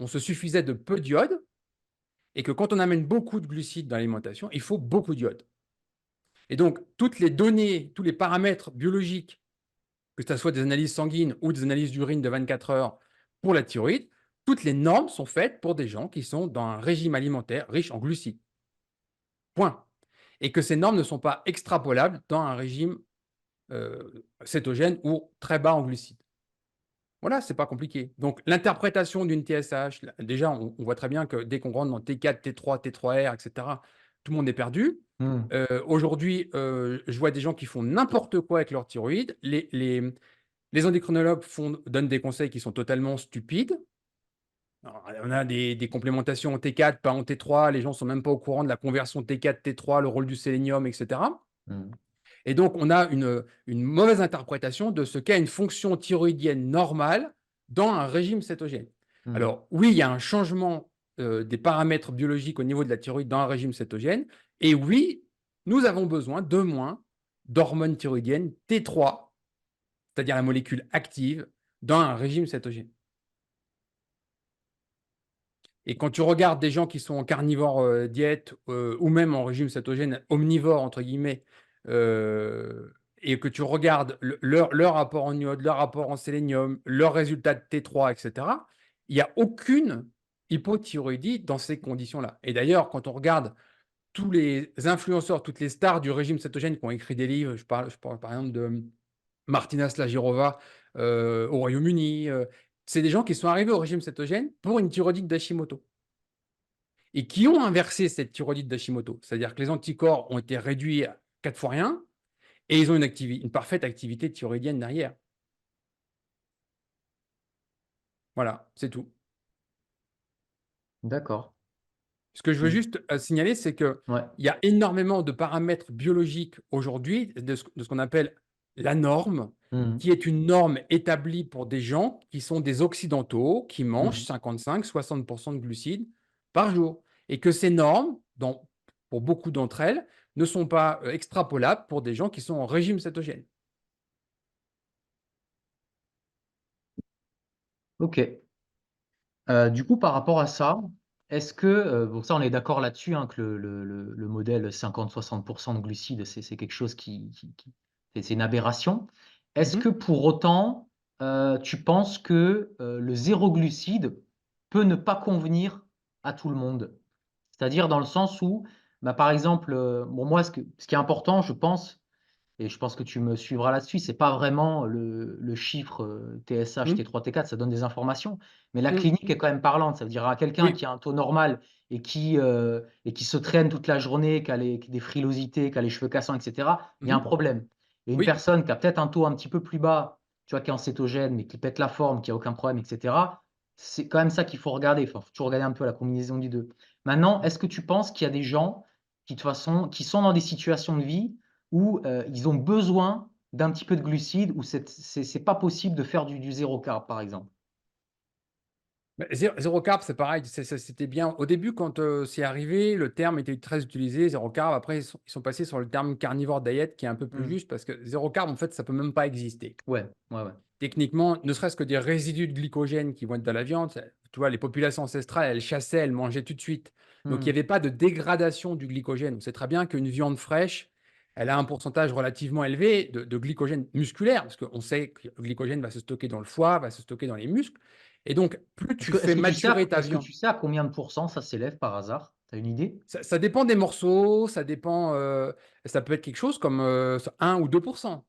on se suffisait de peu d'iode et que quand on amène beaucoup de glucides dans l'alimentation, il faut beaucoup d'iode. Et donc, toutes les données, tous les paramètres biologiques, que ce soit des analyses sanguines ou des analyses d'urine de 24 heures pour la thyroïde, toutes les normes sont faites pour des gens qui sont dans un régime alimentaire riche en glucides. Point. Et que ces normes ne sont pas extrapolables dans un régime cétogène ou très bas en glucides. Voilà, c'est pas compliqué. Donc l'interprétation d'une TSH, déjà, on voit très bien que dès qu'on rentre dans T4, T3, T3R, et cetera, tout le monde est perdu. Mmh. Aujourd'hui, je vois des gens qui font n'importe quoi avec leur thyroïde. Les endocrinologues donnent des conseils qui sont totalement stupides. Alors, on a des complémentations en T4, pas en T3. Les gens sont même pas au courant de la conversion T4, T3, le rôle du sélénium, et cetera. Mmh. Et donc, on a une mauvaise interprétation de ce qu'est une fonction thyroïdienne normale dans un régime cétogène. Mmh. Alors, oui, il y a un changement des paramètres biologiques au niveau de la thyroïde dans un régime cétogène. Et oui, nous avons besoin de moins d'hormones thyroïdiennes T3, c'est-à-dire la molécule active, dans un régime cétogène. Et quand tu regardes des gens qui sont en carnivore diète ou même en régime cétogène omnivore, entre guillemets, et que tu regardes leur rapport en iode, leur rapport en sélénium, leurs résultats de T3, etc., il n'y a aucune hypothyroïdie dans ces conditions-là. Et d'ailleurs, quand on regarde tous les influenceurs, toutes les stars du régime cétogène qui ont écrit des livres, je parle par exemple de Martina Slagirova au Royaume-Uni, c'est des gens qui sont arrivés au régime cétogène pour une thyroïdite d'Hashimoto et qui ont inversé cette thyroïdite d'Hashimoto. C'est-à-dire que les anticorps ont été réduits à 4 fois rien et ils ont une parfaite activité thyroïdienne derrière. Voilà, c'est tout. D'accord. Ce que je veux juste signaler, c'est qu'il Ouais. y a énormément de paramètres biologiques aujourd'hui, de ce qu'on appelle la norme, Mhm. qui est une norme établie pour des gens qui sont des occidentaux, qui mangent Mhm. 55-60% de glucides par jour. Et que ces normes, pour beaucoup d'entre elles, ne sont pas extrapolables pour des gens qui sont en régime cétogène. Ok. Du coup, par rapport à ça, est-ce que, bon, ça, on est d'accord là-dessus, hein, que le modèle 50-60% de glucides, c'est quelque chose c'est une aberration. Est-ce Mhm. que pour autant, tu penses que le zéro glucide peut ne pas convenir à tout le monde? C'est-à-dire dans le sens où, bah, par exemple, bon, moi, ce qui est important, je pense, et je pense que tu me suivras là-dessus, c'est pas vraiment le chiffre TSH, Mhm. T3, T4, ça donne des informations, mais la Mhm. clinique est quand même parlante. Ça veut dire à quelqu'un Oui. qui a un taux normal et qui se traîne toute la journée, qui a des frilosités, qui a les cheveux cassants, etc., il y a un Mhm. problème. Et une Oui. personne qui a peut-être un taux un petit peu plus bas, tu vois, qui est en cétogène, mais qui pète la forme, qui a aucun problème, etc., c'est quand même ça qu'il faut regarder. Enfin, faut toujours regarder un peu la combinaison des deux. Maintenant, est-ce que tu penses qu'il y a des gens qui, de toute façon, qui sont dans des situations de vie où ils ont besoin d'un petit peu de glucides, où c'est pas possible de faire du zéro carb, par exemple? Bah, zéro carb, c'est pareil, c'était bien. Au début, quand c'est arrivé, le terme était très utilisé, zéro carb. Après, ils sont passés sur le terme carnivore diet, qui est un peu plus Hmm. juste, parce que zéro carb, en fait, ça peut même pas exister. Ouais, ouais, ouais. Techniquement, ne serait-ce que des résidus de glycogène qui vont être dans la viande, tu vois, les populations ancestrales, elles chassaient, elles mangeaient tout de suite. Donc, il Hmm. n'y avait pas de dégradation du glycogène. On sait très bien qu'une viande fraîche, elle a un pourcentage relativement élevé de glycogène musculaire, parce qu'on sait que le glycogène va se stocker dans le foie, va se stocker dans les muscles. Et donc, plus tu fais maturer ta Est-ce que viande, tu sais à combien de pourcents ça s'élève par hasard? Tu as une idée? ça dépend des morceaux, ça dépend, ça peut être quelque chose comme 1 ou 2%.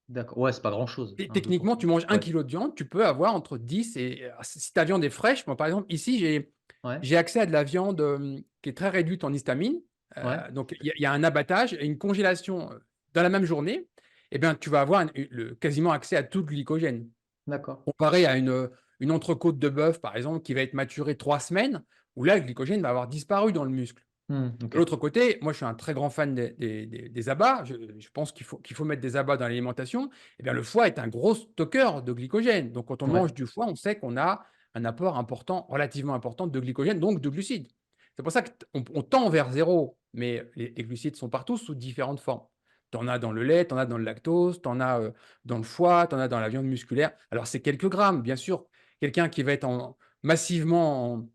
D'accord. Ouais, c'est pas grand-chose, Et 1-2%. techniquement, tu manges un Ouais, kilo de viande, tu peux avoir entre 10 et si ta viande est fraîche, moi par exemple, ici, ouais, j'ai accès à de la viande qui est très réduite en histamine. ouais. Donc, il y a un abattage et une congélation dans la même journée. Eh bien, tu vas avoir quasiment accès à tout le glycogène. D'accord. Comparé à une entrecôte de bœuf, par exemple, qui va être maturée 3 semaines, où là, le glycogène va avoir disparu dans le muscle. Hmm, De ok. l'autre côté, moi, je suis un très grand fan des abats. Je pense qu'il faut mettre des abats dans l'alimentation. Eh bien, le foie est un gros stockeur de glycogène. Donc, quand on Ouais. mange du foie, on sait qu'on a un apport important, relativement important de glycogène, donc de glucides. C'est pour ça qu'on tend vers zéro, mais les glucides sont partout sous différentes formes. Tu en as dans le lait, tu en as dans le lactose, tu en as dans le foie, tu en as dans la viande musculaire. Alors, c'est quelques grammes, bien sûr. Quelqu'un qui va être massivement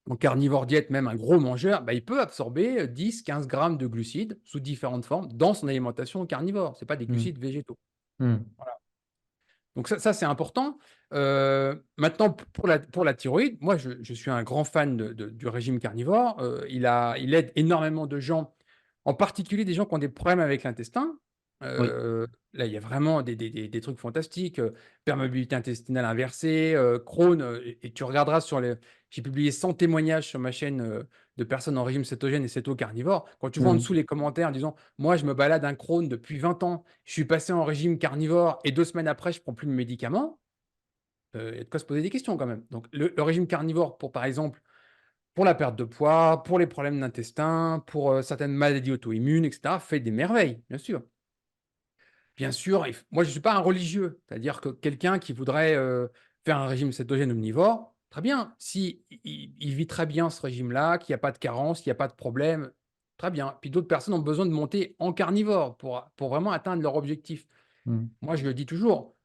en carnivore diète, même un gros mangeur, bah, il peut absorber 10-15 grammes de glucides sous différentes formes dans son alimentation carnivore. Ce n'est pas des Hmm, glucides végétaux. hmm. Donc ça c'est important. Maintenant, pour la thyroïde, moi, je suis un grand fan du régime carnivore. Il aide énormément de gens, en particulier des gens qui ont des problèmes avec l'intestin. Oui. Là, il y a vraiment des trucs fantastiques. Perméabilité intestinale inversée, Crohn. Et tu regarderas j'ai publié 100 témoignages sur ma chaîne de personnes en régime cétogène et céto-carnivore. Quand tu vois en Hmm. dessous les commentaires disant moi, je me balade un Crohn depuis 20 ans, je suis passé en régime carnivore et 2 semaines après, je prends plus de médicaments. Il y a de quoi se poser des questions quand même. Donc, le régime carnivore, par exemple, pour la perte de poids, pour les problèmes d'intestin, pour certaines maladies auto-immunes, etc., fait des merveilles, bien sûr. Bien sûr, moi, je ne suis pas un religieux, c'est-à-dire que quelqu'un qui voudrait faire un régime cétogène omnivore, très bien. Si il vit très bien ce régime-là, qu'il n'y a pas de carence, qu'il n'y a pas de problème, très bien. Puis d'autres personnes ont besoin de monter en carnivore pour vraiment atteindre leur objectif. Hmm. Moi, je le dis toujours,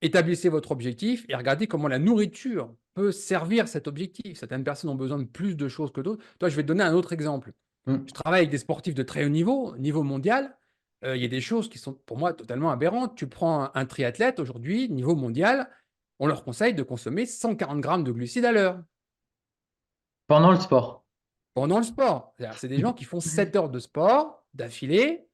établissez votre objectif et regardez comment la nourriture peut servir cet objectif. Certaines personnes ont besoin de plus de choses que d'autres. Toi, je vais te donner un autre exemple. Hmm. Je travaille avec des sportifs de très haut niveau mondial. Il y a des choses qui sont pour moi totalement aberrantes. Tu prends un triathlète aujourd'hui, niveau mondial, on leur conseille de consommer 140 grammes de glucides à l'heure Pendant le sport. pendant le sport. C'est des gens qui font 7 heures de sport d'affilée.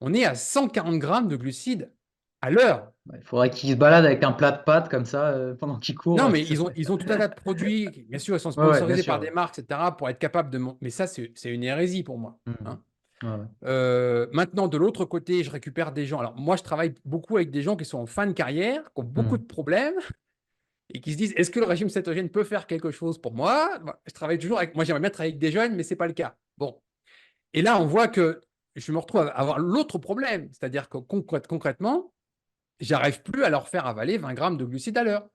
On est à 140 grammes de glucides à l'heure. Il faudrait qu'il se balade avec un plat de pâtes comme ça pendant qu'il court. Non, mais ils ont tout un tas de produits. Bien sûr, ils sont Ouais, ouais, bien sponsorisés par sûr. des marques, etc., pour être capables de. Mais ça, c'est une hérésie pour moi. Hmm. Hein. Ouais, ouais. Maintenant, de l'autre côté, je récupère des gens. Alors, moi, je travaille beaucoup avec des gens qui sont en fin de carrière, qui ont beaucoup Hmm. de problèmes et qui se disent, est-ce que le régime cétogène peut faire quelque chose pour moi? Je travaille toujours avec, moi, j'aimerais bien travailler avec des jeunes, mais c'est pas le cas. Bon. Et là, on voit que je me retrouve à avoir l'autre problème, c'est-à-dire que concrètement, j'arrive plus à leur faire avaler 20 grammes de glucides à l'heure.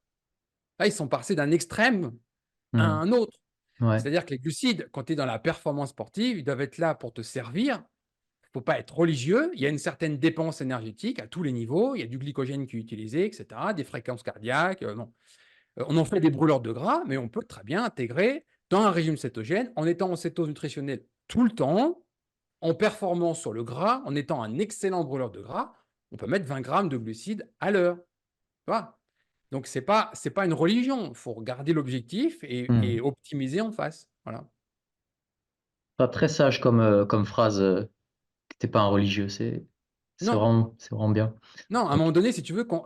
Là, ils sont passés d'un extrême à Hmm. un autre. Ouais. C'est-à-dire que les glucides, quand tu es dans la performance sportive, ils doivent être là pour te servir. Il ne faut pas être religieux. Il y a une certaine dépense énergétique à tous les niveaux. Il y a du glycogène qui est utilisé, etc., des fréquences cardiaques. Non. On en fait des brûleurs de gras, mais on peut très bien intégrer dans un régime cétogène en étant en cétose nutritionnelle tout le temps, en performant sur le gras, en étant un excellent brûleur de gras. On peut mettre 20 grammes de glucides à l'heure. Tu vois. Donc, c'est pas une religion. Il faut regarder l'objectif et Hmm. optimiser en face. Voilà. Pas très sage comme phrase, que t'es pas un religieux. Non, C'est vraiment bien. non, à un moment Ok. donné, si tu veux, quand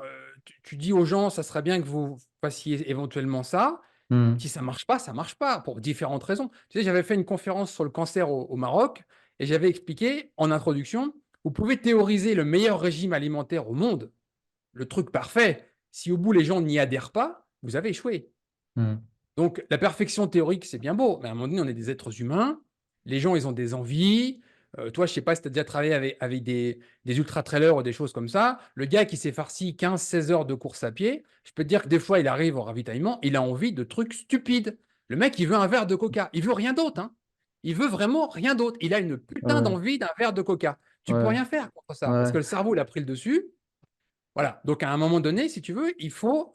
tu dis aux gens, ça serait bien que vous fassiez éventuellement ça. Hmm. Si ça marche pas, ça marche pas, pour différentes raisons. Tu sais, j'avais fait une conférence sur le cancer au Maroc et j'avais expliqué en introduction, vous pouvez théoriser le meilleur régime alimentaire au monde, le truc parfait. Si au bout les gens n'y adhèrent pas, vous avez échoué. Hmm. Donc, la perfection théorique, c'est bien beau, mais à un moment donné, on est des êtres humains. Les gens, ils ont des envies. Toi, je sais pas si tu as déjà travaillé avec des ultra-trailers ou des choses comme ça. Le gars qui s'est farci 15-16 heures de course à pied, je peux te dire que des fois, il arrive au ravitaillement, il a envie de trucs stupides. Le mec, il veut un verre de coca. Il veut rien d'autre. Hein. Il veut vraiment rien d'autre. Il a une putain Ouais, d'envie d'un verre de coca. Tu peux ouais, rien faire contre ça, parce ouais. que le cerveau, il a pris le dessus. Voilà. Donc, à un moment donné, si tu veux, il faut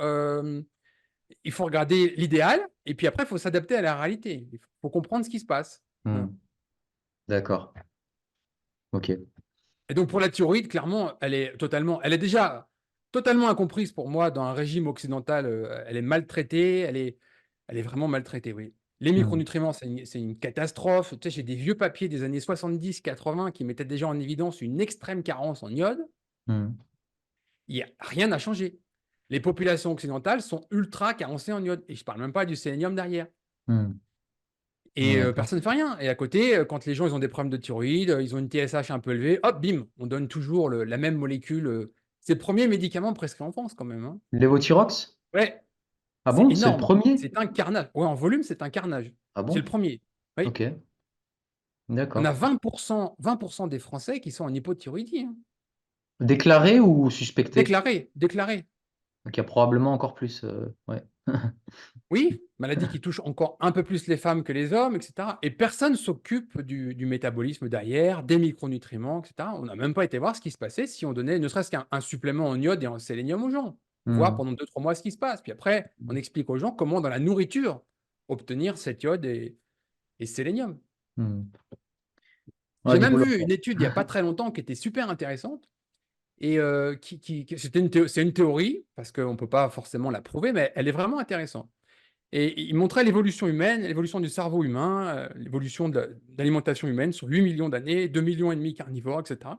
regarder l'idéal et puis après, il faut s'adapter à la réalité. Il faut comprendre ce qui se passe. Voilà. Hmm. D'accord. Ok. Et donc, pour la thyroïde, clairement, elle est déjà totalement incomprise pour moi dans un régime occidental. Elle est maltraitée, elle est vraiment maltraitée, oui. Les Hmm. micronutriments, c'est une catastrophe. Tu sais, j'ai des vieux papiers des années 70-80 qui mettaient déjà en évidence une extrême carence en iode. Hmm. Il n'y a rien à changer. Les populations occidentales sont ultra carencées en iode. Et je ne parle même pas du sélénium derrière. Hmm. Et D'accord. personne ne fait rien. Et à côté, quand les gens ils ont des problèmes de thyroïde, ils ont une TSH un peu élevée, hop, bim, on donne toujours la même molécule. C'est le premier médicament prescrit en France quand même. Hein. Levothyrox? Ouais, Ah c'est bon? C'est le énorme. premier? C'est un carnage. Ouais, en volume, c'est un carnage. Ah C'est le bon? premier. Oui. Ok. On a D'accord. 20% des Français qui sont en hypothyroïdie. Hein. Déclaré ou suspecté? Déclaré, déclaré. Donc il y a probablement encore plus. Ouais. Oui, maladie qui touche encore un peu plus les femmes que les hommes, etc. Et personne ne s'occupe du métabolisme derrière, des micronutriments, etc. On n'a même pas été voir ce qui se passait si on donnait ne serait-ce qu'un supplément en iode et en sélénium aux gens. Voir Hmm. pendant 2-3 mois ce qui se passe. Puis après, on explique aux gens comment dans la nourriture obtenir cet iode et sélénium. Hmm. Ouais, J'ai même niveau vu labo. une étude il n'y a pas très longtemps qui était super intéressante. Et c'est une théorie, parce qu'on ne peut pas forcément la prouver, mais elle est vraiment intéressante. Et il montrait l'évolution humaine, l'évolution du cerveau humain, l'évolution de l'alimentation humaine sur 8 millions d'années, 2,5 millions carnivores, etc.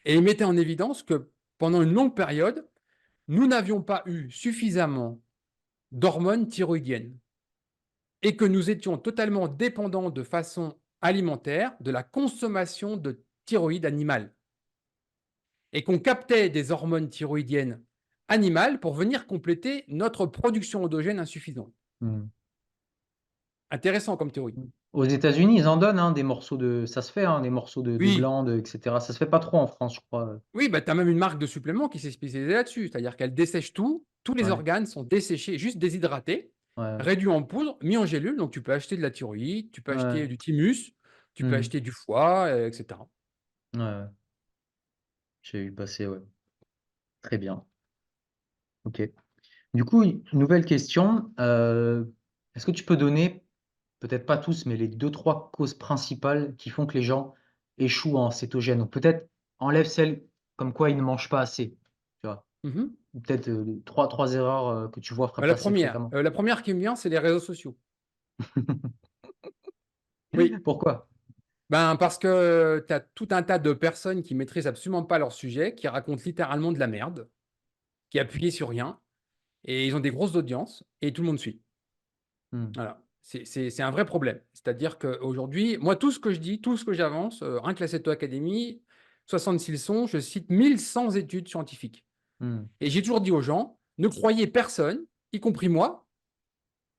Et il mettait en évidence que pendant une longue période, nous n'avions pas eu suffisamment d'hormones thyroïdiennes et que nous étions totalement dépendants de façon alimentaire de la consommation de thyroïde animale et qu'on captait des hormones thyroïdiennes animales pour venir compléter notre production endogène insuffisante. Hmm. Intéressant comme théorie. Aux États-Unis, ils en donnent hein, des morceaux de. Ça se fait, hein, des morceaux de Oui, glande, etc. Ça se fait pas trop en France, je crois. oui, bah, tu as même une marque de supplément qui s'est spécialisée là-dessus. C'est-à-dire qu'elle dessèche tout. Tous les Ouais, organes sont desséchés, juste déshydratés, ouais, réduits en poudre, mis en gélule. Donc, tu peux acheter de la thyroïde, tu peux ouais. acheter du thymus, tu peux Hmm. acheter du foie, etc. Ouais, ouais. J'ai eu passer, ouais. Très bien. Ok. Du coup, une nouvelle question. Est-ce que tu peux donner, peut-être pas tous, mais les deux, trois causes principales qui font que les gens échouent en cétogène? Ou peut-être enlève celles comme quoi ils ne mangent pas assez. Tu vois? Mhm. Ou peut-être trois erreurs que tu vois La passer première, fréquemment. la première qui me vient, c'est les réseaux sociaux. Oui, Pourquoi? ben, parce que tu as tout un tas de personnes qui maîtrisent absolument pas leur sujet, qui racontent littéralement de la merde, qui appuient sur rien, et ils ont des grosses audiences, et tout le monde suit. Hmm. Voilà. C'est un vrai problème. C'est-à-dire qu'aujourd'hui, moi, tout ce que je dis, tout ce que j'avance, rien que la Ceto Academy, 66 leçons, je cite 1100 études scientifiques. Mmh. Et j'ai toujours dit aux gens, ne croyez personne, y compris moi,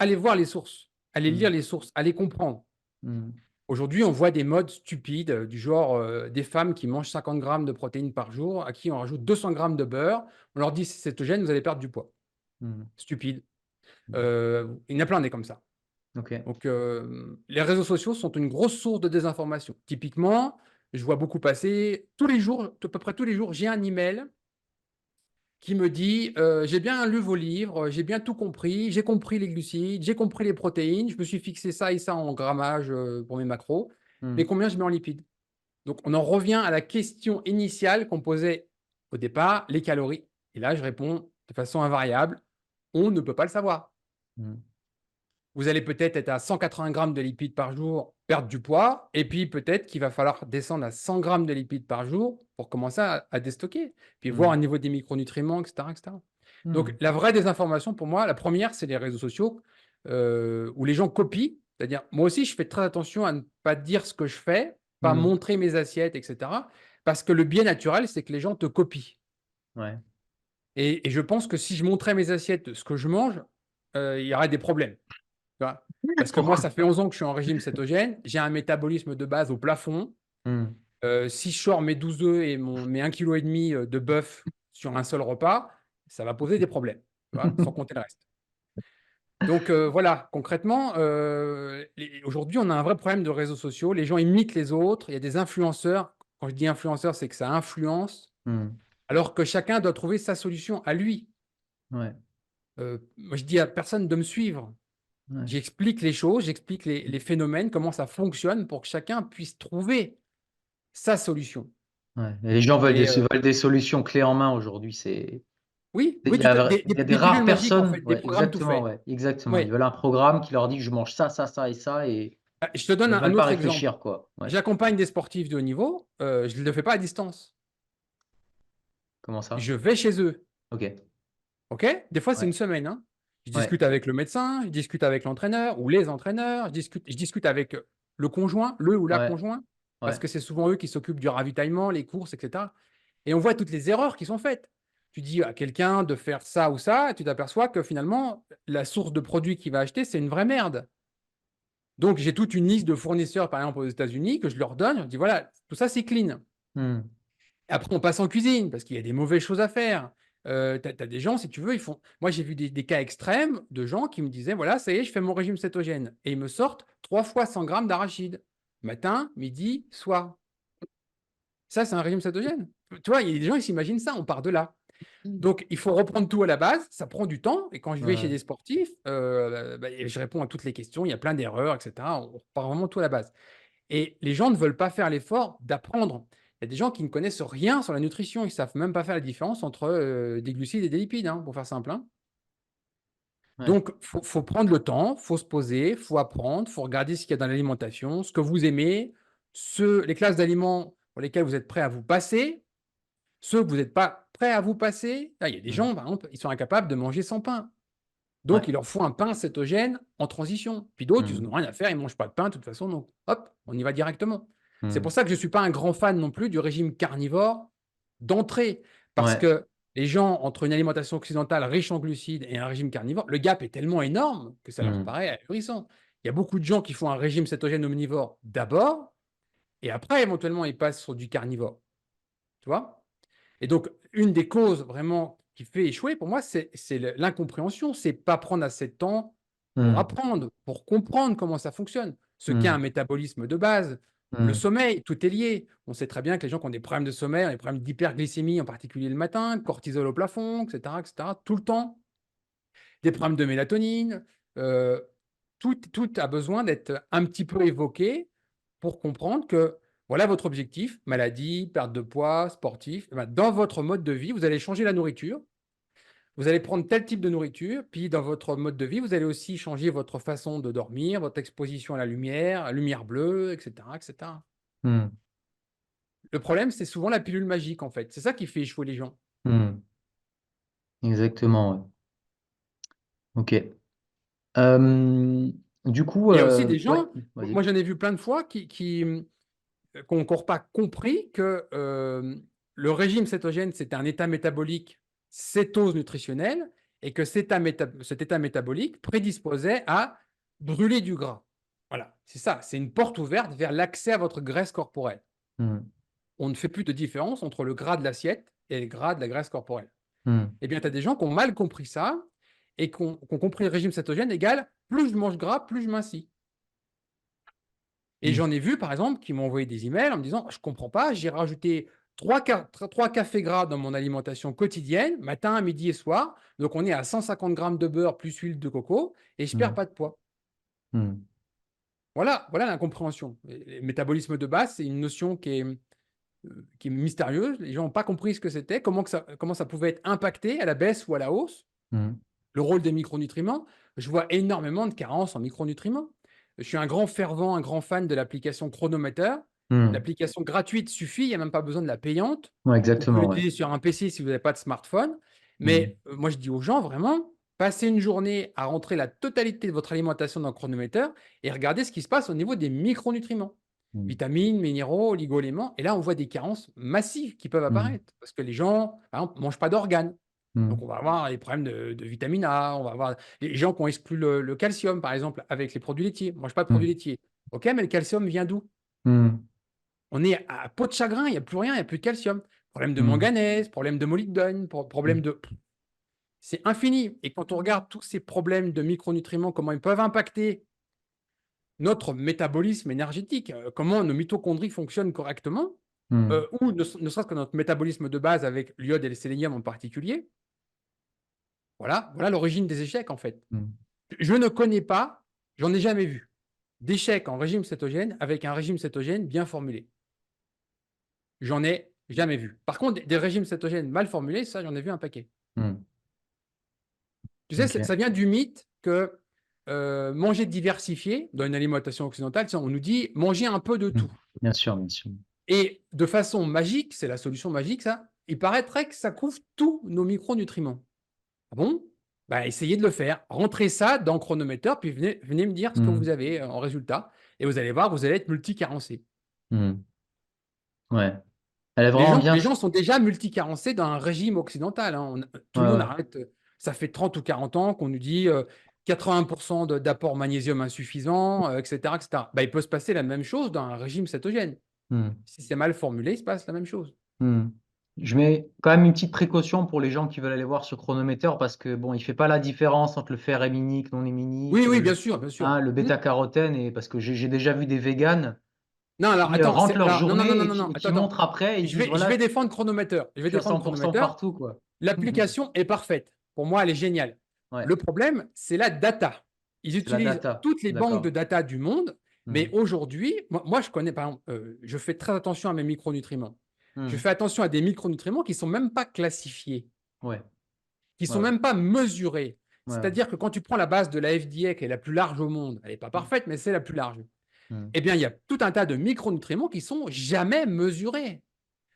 allez voir les sources, allez Mmh. lire les sources, allez comprendre. Mmh. Aujourd'hui, on voit des modes stupides, du genre des femmes qui mangent 50 grammes de protéines par jour, à qui on rajoute 200 grammes de beurre. On leur dit c'est cétogène, vous allez perdre du poids. Mmh. Stupide. Mmh. Il y en a plein des comme ça. OK. Donc, les réseaux sociaux sont une grosse source de désinformation. Typiquement, je vois beaucoup passer tous les jours, à peu près tous les jours, j'ai un email qui me dit j'ai bien lu vos livres, j'ai bien tout compris, j'ai compris les glucides, j'ai compris les protéines, je me suis fixé ça et ça en grammage pour mes macros, mais Mmh. combien je mets en lipides? Donc, on en revient à la question initiale qu'on posait au départ, les calories. Et là, je réponds de façon invariable, on ne peut pas le savoir. Mmh. Vous allez peut-être être à 180 grammes de lipides par jour, perdre du poids, et puis peut-être qu'il va falloir descendre à 100 grammes de lipides par jour pour commencer à déstocker, puis voir Mmh. au niveau des micronutriments, etc., etc. Donc, Mmh. la vraie désinformation pour moi, la première, c'est les réseaux sociaux où les gens copient. C'est-à-dire, moi aussi, je fais très attention à ne pas dire ce que je fais, pas Mmh. montrer mes assiettes, etc. Parce que le biais naturel, c'est que les gens te copient. Ouais. Et je pense que si je montrais mes assiettes, ce que je mange, il y aurait des problèmes. Tu vois? Parce que moi, Pourquoi? ça fait 11 ans que je suis en régime cétogène, j'ai un métabolisme de base au plafond. Mmh. Si je sors mes 12 œufs et mes 1,5 kg de bœuf sur un seul repas, ça va poser des problèmes, tu vois? Sans compter le reste. Donc voilà, concrètement, aujourd'hui, on a un vrai problème de réseaux sociaux. Les gens imitent les autres. Il y a des influenceurs. Quand je dis influenceur, c'est que ça influence, Mmh. alors que chacun doit trouver sa solution à lui. Ouais. Moi, je dis à personne de me suivre. Ouais. J'explique les choses, j'explique les phénomènes, comment ça fonctionne pour que chacun puisse trouver sa solution. Ouais. Et les gens Et veulent des solutions clés en main aujourd'hui. oui, Il oui, y a, des il y a des pilules rares magiques, en personnes. fait, des Ouais, programmes tout exactement. faits. Ouais, exactement. Ils Oui. veulent un programme qui leur dit que je mange ça, ça, ça et ça et Je te ils donne ne un veulent pas autre exemple. réfléchir, quoi. Ouais. J'accompagne des sportifs de haut niveau, je ne le fais pas à distance. Comment ça? Je vais chez eux, OK. OK? Des fois, c'est Ouais. une semaine, hein. Je Ouais. discute avec le médecin, je discute avec l'entraîneur ou les entraîneurs, je discute avec le conjoint, le ou la Ouais. conjoint, parce Ouais. que c'est souvent eux qui s'occupent du ravitaillement, les courses, et cetera. Et on voit toutes les erreurs qui sont faites. Tu dis à quelqu'un de faire ça ou ça, et tu t'aperçois que finalement, la source de produit qu'il va acheter, c'est une vraie merde. Donc, j'ai toute une liste de fournisseurs, par exemple aux États-Unis, que je leur donne. Je dis voilà, tout ça, c'est clean. Mmh. Après, on passe en cuisine parce qu'il y a des mauvaises choses à faire. Tu as des gens, si tu veux, ils font. Moi, j'ai vu des cas extrêmes de gens qui me disaient voilà, ça y est, je fais mon régime cétogène. Et ils me sortent 3 fois 100 grammes d'arachides. Matin, midi, soir. Ça, c'est un régime cétogène. Tu vois, il y a des gens, ils s'imaginent ça, on part de là. Donc, il faut reprendre tout à la base, ça prend du temps. Et quand je vais chez Ouais. des sportifs, je réponds à toutes les questions, il y a plein d'erreurs, etc. On repart vraiment tout à la base. Et les gens ne veulent pas faire l'effort d'apprendre. Il y a des gens qui ne connaissent rien sur la nutrition, ils ne savent même pas faire la différence entre des glucides et des lipides, hein, pour faire simple, hein. Ouais. Donc, faut prendre le temps, faut se poser, faut apprendre, faut regarder ce qu'il y a dans l'alimentation, ce que vous aimez, les classes d'aliments pour lesquelles vous êtes prêt à vous passer, ceux que vous n'êtes pas prêt à vous passer. Là, il y a des Mmh. gens, par exemple, ils sont incapables de manger sans pain. Donc, Ouais. il leur faut un pain cétogène en transition. Puis d'autres, ils Mmh. n'ont rien à faire, ils ne mangent pas de pain de toute façon, donc hop, on y va directement. C'est Mmh. pour ça que je ne suis pas un grand fan non plus du régime carnivore d'entrée. Parce Ouais. que les gens, entre une alimentation occidentale riche en glucides et un régime carnivore, le gap est tellement énorme que ça leur Mmh. paraît ahurissant. Il y a beaucoup de gens qui font un régime cétogène omnivore d'abord, et après, éventuellement, ils passent sur du carnivore. Tu vois? Et donc, une des causes vraiment qui fait échouer pour moi, c'est l'incompréhension. C'est pas prendre assez de temps pour Mmh. apprendre, pour comprendre comment ça fonctionne. Ce qu'est un Mmh. métabolisme de base, le Mmh. sommeil, tout est lié. On sait très bien que les gens qui ont des problèmes de sommeil, des problèmes d'hyperglycémie, en particulier le matin, cortisol au plafond, etc., tout le temps, des problèmes de mélatonine, euh, tout a besoin d'être un petit peu évoqué pour comprendre que voilà votre objectif, maladie, perte de poids, sportif. Eh ben, dans votre mode de vie, vous allez changer la nourriture. Vous allez prendre tel type de nourriture, puis dans votre mode de vie, vous allez aussi changer votre façon de dormir, votre exposition à la lumière bleue, etc., etc. Mmh. Le problème, c'est souvent la pilule magique, en fait. C'est ça qui fait échouer les gens. Mmh. Exactement, ouais. OK. Hem, Du coup, Et il y a aussi des ouais, gens, vas-y. moi j'en ai vu plein de fois, qui n'ont encore pas compris que le régime cétogène, c'est un état métabolique cétose nutritionnel et que cet état métabolique prédisposait à brûler du gras. Voilà, c'est ça, c'est une porte ouverte vers l'accès à votre graisse corporelle. Mmh. On ne fait plus de différence entre le gras de l'assiette et le gras de la graisse corporelle. Mmh. Eh bien, tu as des gens qui ont mal compris ça et qui ont compris le régime cétogène égale plus je mange gras, plus je mincis. Et Mmh. j'en ai vu, par exemple, qui m'ont envoyé des emails en me disant: «Je ne comprends pas, j'ai rajouté trois cafés gras dans mon alimentation quotidienne, matin, midi et soir. Donc, on est à 150 grammes de beurre plus huile de coco et je ne perds Mmh. pas de poids.» Mmh. Voilà l'incompréhension. Et le métabolisme de base, c'est une notion qui est mystérieuse. Les gens n'ont pas compris ce que c'était, comment ça pouvait être impacté à la baisse ou à la hausse. Mmh. Le rôle des micronutriments, je vois énormément de carences en micronutriments. Je suis un grand fervent, un grand fan de l'application Chronometer. Mmh. L'application gratuite suffit, il n'y a même pas besoin de la payante. Ouais, Vous pouvez exactement, ouais. l'utiliser sur un PC si vous n'avez pas de smartphone. Mmh. Mais moi, je dis aux gens vraiment, passez une journée à rentrer la totalité de votre alimentation dans Chronometer et regardez ce qui se passe au niveau des micronutriments. Mmh. Vitamines, minéraux, oligo-éléments. Et là, on voit des carences massives qui peuvent Mmh. apparaître parce que les gens, par exemple, ne mangent pas d'organes. Mmh. Donc, on va avoir les problèmes de vitamine A, on va avoir les gens qui ont exclu le calcium, par exemple, avec les produits laitiers. Ne mange pas de Mmh. produits laitiers. OK, mais le calcium vient d'où? Mmh. On est à peau de chagrin, il n'y a plus rien, il n'y a plus de calcium. Problème de Mmh. manganèse, problème de molybdène, problème Mmh. de. C'est infini. Et quand on regarde tous ces problèmes de micronutriments, comment ils peuvent impacter notre métabolisme énergétique, comment nos mitochondries fonctionnent correctement, Mmh. ou ne serait-ce que notre métabolisme de base avec l'iode et le sélénium en particulier, voilà l'origine des échecs en fait. Mmh. Je ne connais pas, j'en ai jamais vu, d'échec en régime cétogène avec un régime cétogène bien formulé. J'en ai jamais vu. Par contre, des régimes cétogènes mal formulés, ça, j'en ai vu un paquet. Mmh. Tu sais, OK. ça vient du mythe que manger diversifié dans une alimentation occidentale, on nous dit manger un peu de Mmh. tout. Bien sûr, bien sûr. Et de façon magique, c'est la solution magique, ça, il paraîtrait que ça couvre tous nos micronutriments. Ah bon? Bah, essayez de le faire. Rentrez ça dans Chronometer, puis venez me dire ce que Mmh. vous avez en résultat. Et vous allez voir, vous allez être multicarencé. Mmh. Ouais. Elle est vraiment bien Les f gens sont déjà multicarencés dans un régime occidental, hein. Tout ouais, le monde ouais. arrête. Ça fait 30 ou 40 ans qu'on nous dit 80% d'apport magnésium insuffisant, etc., etc. Bah, il peut se passer la même chose dans un régime cétogène. Mmh. Si c'est mal formulé, il se passe la même chose. Mmh. Je mets quand même une petite précaution pour les gens qui veulent aller voir ce chronomètre parce que bon, il fait pas la différence entre le fer héminique, non héminique, Oui, oui, bien sûr, bien sûr. le Hmm. bêta-carotène et parce que j'ai déjà vu des véganes Non, alors qui, attends, rentrent leur non, non, non, journée non, et non, non, qui attends, attends. montrent après et ils disent: Je vais «Voilà, défendre Chronometer. Je vais je suis à défendre 100 Chronometer. partout, quoi». L'application est parfaite. Pour moi, elle est géniale. Ouais, Le problème, c'est la data. Ils c'est la utilisent data. toutes les banques de D'accord. data du monde, Mmh. mais aujourd'hui, moi, je connais, par exemple, je fais très attention à mes micronutriments. Je Mmh. fais attention à des micronutriments qui ne sont même pas classifiés, Ouais. qui ne Ouais, sont ouais. même pas mesurés. Ouais, ouais. C'est-à-dire que quand tu prends la base de la FDA, qui est la plus large au monde, elle n'est pas Mmh. parfaite, mais c'est la plus large, Mmh. eh bien, il y a tout un tas de micronutriments qui sont jamais mesurés.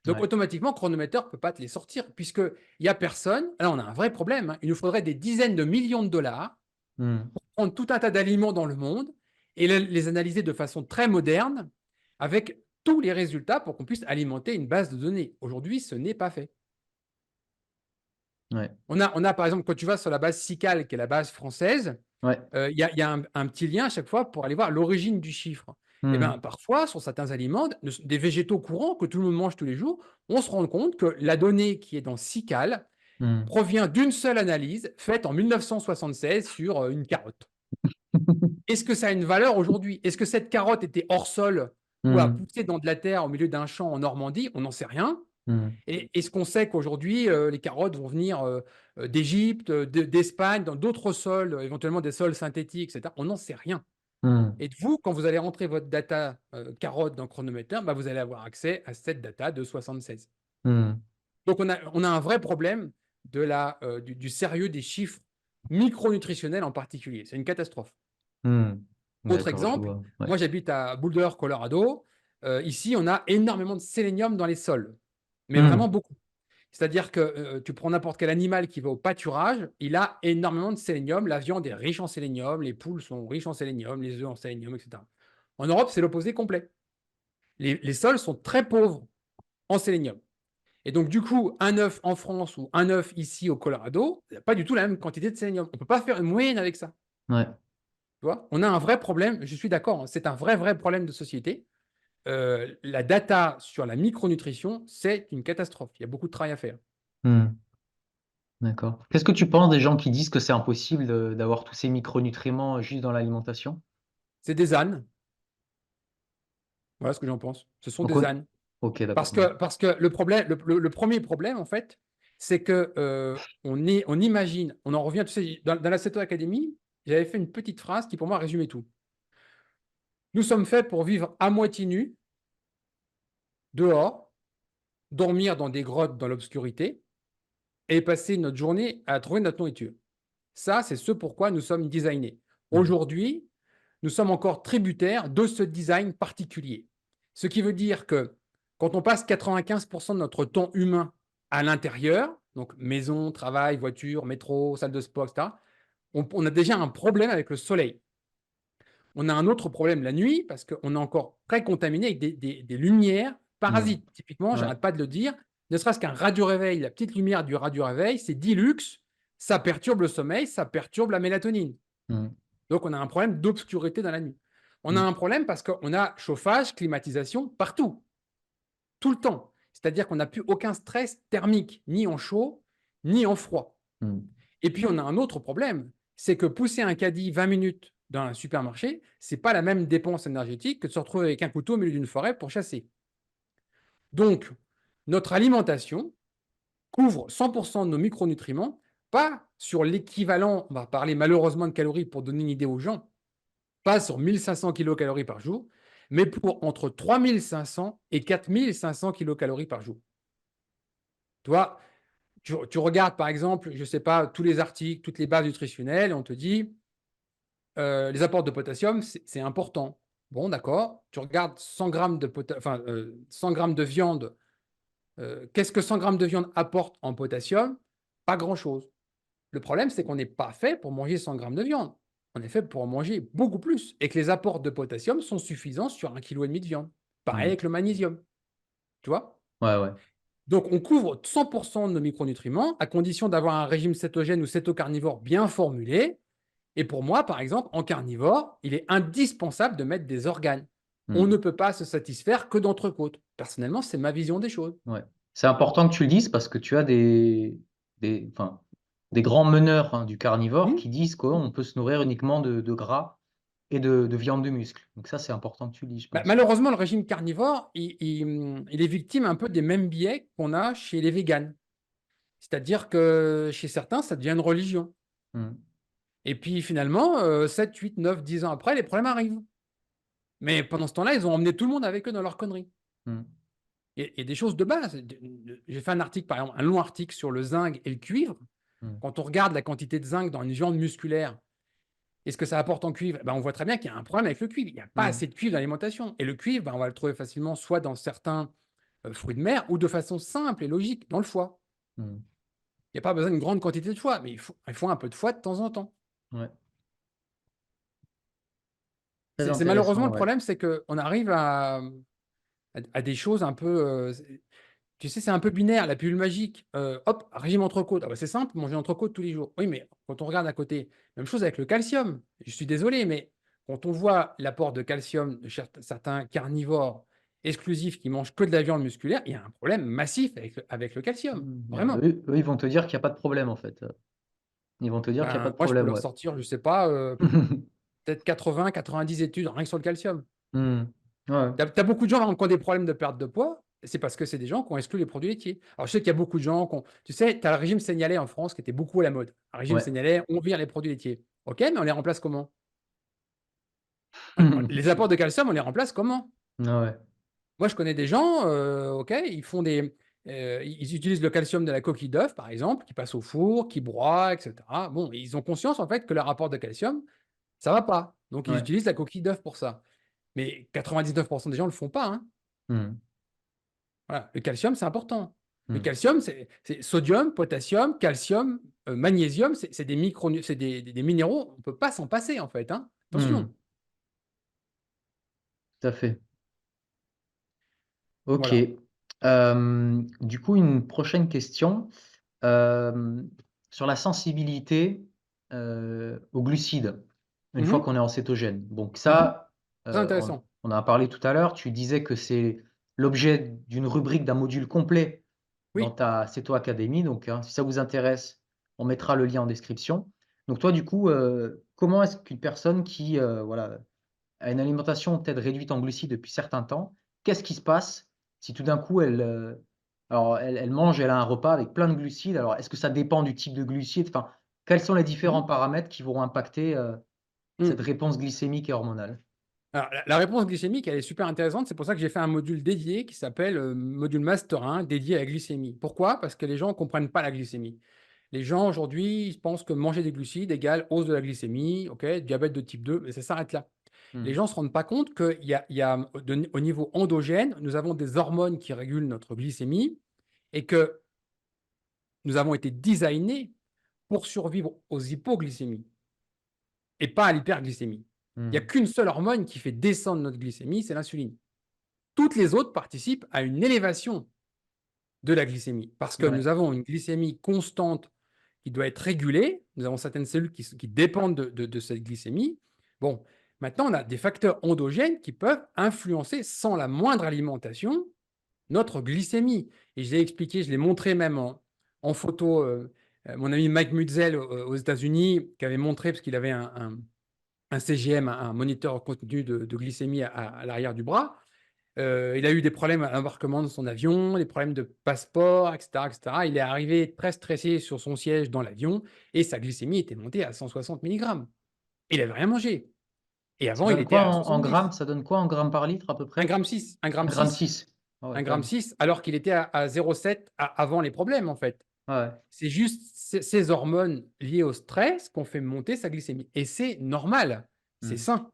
Donc, Ouais. automatiquement, Chronometer ne peut pas te les sortir, puisqu'il n'y a personne. Là, on a un vrai problème, hein. Il nous faudrait des dizaines de millions de dollars Mmh. pour prendre tout un tas d'aliments dans le monde et les analyser de façon très moderne, avec tous les résultats pour qu'on puisse alimenter une base de données. Aujourd'hui, ce n'est pas fait. Ouais. On a, par exemple, quand tu vas sur la base SICAL, qui est la base française, Ouais. il y a un petit lien à chaque fois pour aller voir l'origine du chiffre. Et Mmh. bien, parfois, sur certains aliments, des végétaux courants que tout le monde mange tous les jours, on se rend compte que la donnée qui est dans SICAL Mmh. provient d'une seule analyse faite en 1976 sur une carotte. Est-ce que ça a une valeur aujourd'hui? Est-ce que cette carotte était hors sol ou a Mmh. poussé dans de la terre au milieu d'un champ en Normandie? On n'en sait rien. Mmh. Et est-ce qu'on sait qu'aujourd'hui, les carottes vont venir d'Égypte, d'Espagne, dans d'autres sols, éventuellement des sols synthétiques, etc. On n'en sait rien. Mmh. Et vous, quand vous allez rentrer votre data carotte dans Chronometer, bah, vous allez avoir accès à cette data de 76. Mmh. Donc, on a un vrai problème du sérieux des chiffres micronutritionnels en particulier. C'est une catastrophe. Mmh. Autre D'accord, je exemple, vois. Ouais. moi j'habite à Boulder, Colorado. Ici, on a énormément de sélénium dans les sols, mais Mmh. vraiment beaucoup. C'est-à-dire que tu prends n'importe quel animal qui va au pâturage, il a énormément de sélénium. La viande est riche en sélénium, les poules sont riches en sélénium, les œufs en sélénium, etc. En Europe, c'est l'opposé complet. Les sols sont très pauvres en sélénium. Et donc, du coup, un œuf en France ou un œuf ici au Colorado, il n'y a pas du tout la même quantité de sélénium. On ne peut pas faire une moyenne avec ça. Ouais. Tu vois, on a un vrai problème, je suis d'accord, hein, c'est un vrai problème de société. La data sur la micronutrition, c'est une catastrophe. Il y a beaucoup de travail à faire. Hmm. D'accord. Qu'est-ce que tu penses des gens qui disent que c'est impossible d'avoir tous ces micronutriments juste dans l'alimentation? C'est des ânes. Voilà ce que j'en pense. Ce sont Donc, des ânes. ok, d'accord. Parce que le problème, le premier problème, en fait, c'est que on imagine, on en revient, tu sais, dans la Ceto Academy, j'avais fait une petite phrase qui, pour moi, résumait tout. Nous sommes faits pour vivre à moitié nus, dehors, dormir dans des grottes dans l'obscurité et passer notre journée à trouver notre nourriture. Ça, c'est ce pourquoi nous sommes designés. Hmm. Aujourd'hui, nous sommes encore tributaires de ce design particulier. Ce qui veut dire que quand on passe 95% de notre temps humain à l'intérieur, donc maison, travail, voiture, métro, salle de sport, etc., on a déjà un problème avec le soleil. On a un autre problème la nuit parce qu'on est encore très contaminé avec des lumières Hmm. parasites. Typiquement, Ouais. j'arrête pas de le dire, ne serait-ce qu'un radio-réveil, la petite lumière du radio-réveil, c'est 10 lux, ça perturbe le sommeil, ça perturbe la mélatonine. Hmm. Donc, on a un problème d'obscurité dans la nuit. On a Hmm. un problème parce qu'on a chauffage, climatisation partout, tout le temps. C'est-à-dire qu'on n'a plus aucun stress thermique, ni en chaud, ni en froid. Hmm. Et puis, on a un autre problème, c'est que pousser un caddie 20 minutes dans un supermarché, ce n'est pas la même dépense énergétique que de se retrouver avec un couteau au milieu d'une forêt pour chasser. Donc, notre alimentation couvre 100% de nos micronutriments, pas sur l'équivalent, on va parler malheureusement de calories pour donner une idée aux gens, pas sur 1500 kilocalories par jour, mais pour entre 3500 et 4500 kilocalories par jour. Tu vois, tu regardes par exemple, je ne sais pas, tous les articles, toutes les bases nutritionnelles, et on te dit les apports de potassium, c'est important. Bon, d'accord. Tu regardes 100 grammes de, 100 grammes de viande. Qu'est-ce que 100 grammes de viande apporte en potassium? Pas grand-chose. Le problème, c'est qu'on n'est pas fait pour manger 100 grammes de viande. On est fait pour en manger beaucoup plus et que les apports de potassium sont suffisants sur 1,5 kg de viande. Pareil Hmm. avec le magnésium. Tu vois? Ouais, ouais. Donc, on couvre 100% de nos micronutriments à condition d'avoir un régime cétogène ou cétocarnivore bien formulé. Et pour moi, par exemple, en carnivore, il est indispensable de mettre des organes. On Hmm. ne peut pas se satisfaire que d'entrecôte. Personnellement, c'est ma vision des choses. Ouais. C'est important que tu le dises parce que tu as enfin, des grands meneurs hein, du carnivore Hmm. qui disent qu'on peut se nourrir uniquement de gras et de viande de muscle. Donc ça, c'est important que tu le dises, je pense. Malheureusement, le régime carnivore, il est victime un peu des mêmes biais qu'on a chez les véganes. C'est-à-dire que chez certains, ça devient une religion. Hmm. Et puis finalement, 7, 8, 9, 10 ans après, les problèmes arrivent. Mais pendant ce temps-là, ils ont emmené tout le monde avec eux dans leur connerie. Hmm. Et des choses de base. J'ai fait un article, par exemple, un long article sur le zinc et le cuivre. Hmm. Quand on regarde la quantité de zinc dans une viande musculaire et ce que ça apporte en cuivre, on voit très bien qu'il y a un problème avec le cuivre. Il n'y a pas Hmm. assez de cuivre dans l'alimentation. Et le cuivre, on va le trouver facilement soit dans certains fruits de mer ou de façon simple et logique dans le foie. Hmm. Il n'y a pas besoin d'une grande quantité de foie, mais il faut un peu de foie de temps en temps. Ouais. Très C'est malheureusement intéressant, le ouais. problème, c'est qu'on arrive à des choses un peu. Tu sais, c'est un peu binaire, la pilule magique. Hop, régime entrecôte. Ah bah, c'est simple, manger entrecôte tous les jours. Oui, mais quand on regarde à côté, même chose avec le calcium. Je suis désolé, mais quand on voit l'apport de calcium de certains carnivores exclusifs qui mangent que de la viande musculaire, il y a un problème massif avec le calcium. Hmm. Vraiment. Eux, ils vont te dire qu'il n'y a pas de problème, en fait. Ils vont te dire qu'il n'y a pas de Moi, je peux problème, leur ouais. sortir, je ne sais pas, peut-être 80, 90 études rien que sur le calcium. Hmm. Ouais. Tu as beaucoup de gens par exemple, qui ont des problèmes de perte de poids. C'est parce que c'est des gens qui ont exclu les produits laitiers. Alors, je sais qu'il y a beaucoup de gens qui ont. Tu sais, tu as le régime sénialais en France qui était beaucoup à la mode. Un régime Ouais. sénialais, on vire les produits laitiers. OK, mais on les remplace comment? Les apports de calcium, on les remplace comment? Ah ouais. Moi, je connais des gens, OK, ils font ils utilisent le calcium de la coquille d'œuf, par exemple, qui passe au four, qui broie, etc. Bon, ils ont conscience, en fait, que leur apport de calcium, ça va pas. Donc, ils Ouais. utilisent la coquille d'œuf pour ça. Mais 99% des gens ne le font pas, hein. Hmm. Voilà, le calcium, c'est important. Le Hmm. calcium, c'est sodium, potassium, calcium, magnésium, c'est des minéraux, on ne peut pas s'en passer en fait, hein. Hmm. Attention, Tout à fait. Ok. voilà. Du coup, une prochaine question euh, sur la sensibilité aux glucides une fois Mhm, qu'on est en cétogène. Donc mhm. ça, Très on, intéressant. on en a parlé tout à l'heure. Tu disais que c'est l'objet d'une rubrique d'un module complet dans Oui. ta Céto Academy. Donc, hein, si ça vous intéresse, on mettra le lien en description. Donc toi, du coup, comment est-ce qu'une personne qui voilà, a une alimentation peut-être réduite en glucides depuis certains temps, qu'est-ce qui se passe si tout d'un coup elle mange, elle a un repas avec plein de glucides. Alors, est-ce que ça dépend du type de glucides? Enfin, quels sont les différents Mhm. paramètres qui vont impacter cette Mhm. réponse glycémique et hormonale? Alors, la réponse glycémique, elle est super intéressante. C'est pour ça que j'ai fait un module dédié qui s'appelle module Master 1, dédié à la glycémie. Pourquoi? Parce que les gens ne comprennent pas la glycémie. Les gens aujourd'hui, ils pensent que manger des glucides égale hausse de la glycémie, ok, diabète de type 2, mais ça s'arrête là. Les Hmm. gens ne se rendent pas compte au niveau endogène, nous avons des hormones qui régulent notre glycémie et que nous avons été designés pour survivre aux hypoglycémies et pas à l'hyperglycémie. Il n'y a Hmm. qu'une seule hormone qui fait descendre notre glycémie, c'est l'insuline. Toutes les autres participent à une élévation de la glycémie parce que Ouais. nous avons une glycémie constante qui doit être régulée. Nous avons certaines cellules qui dépendent de cette glycémie. Bon, maintenant, on a des facteurs endogènes qui peuvent influencer sans la moindre alimentation notre glycémie. Et je l'ai expliqué, je l'ai montré même en photo. Mon ami Mike Mutzel aux États-Unis qui avait montré, parce qu'il avait un CGM, un moniteur continu de glycémie à l'arrière du bras. Il a eu des problèmes à l'embarquement de son avion, des problèmes de passeport, etc., etc. Il est arrivé très stressé sur son siège dans l'avion et sa glycémie était montée à 160 mg. Il n'avait rien mangé. Et Ça avant, il donne était quoi à en grammes? 70. Ça donne quoi en grammes par litre à peu 1 près? gramme 6, 1 gramme 1 gramme 6, 6. Ah ouais, 1 quand gramme même. 6, alors qu'il était à 0,7 avant les problèmes, en fait. Ouais. C'est juste ces hormones liées au stress qu'on fait monter sa glycémie. Et c'est normal, c'est Hmm. sain.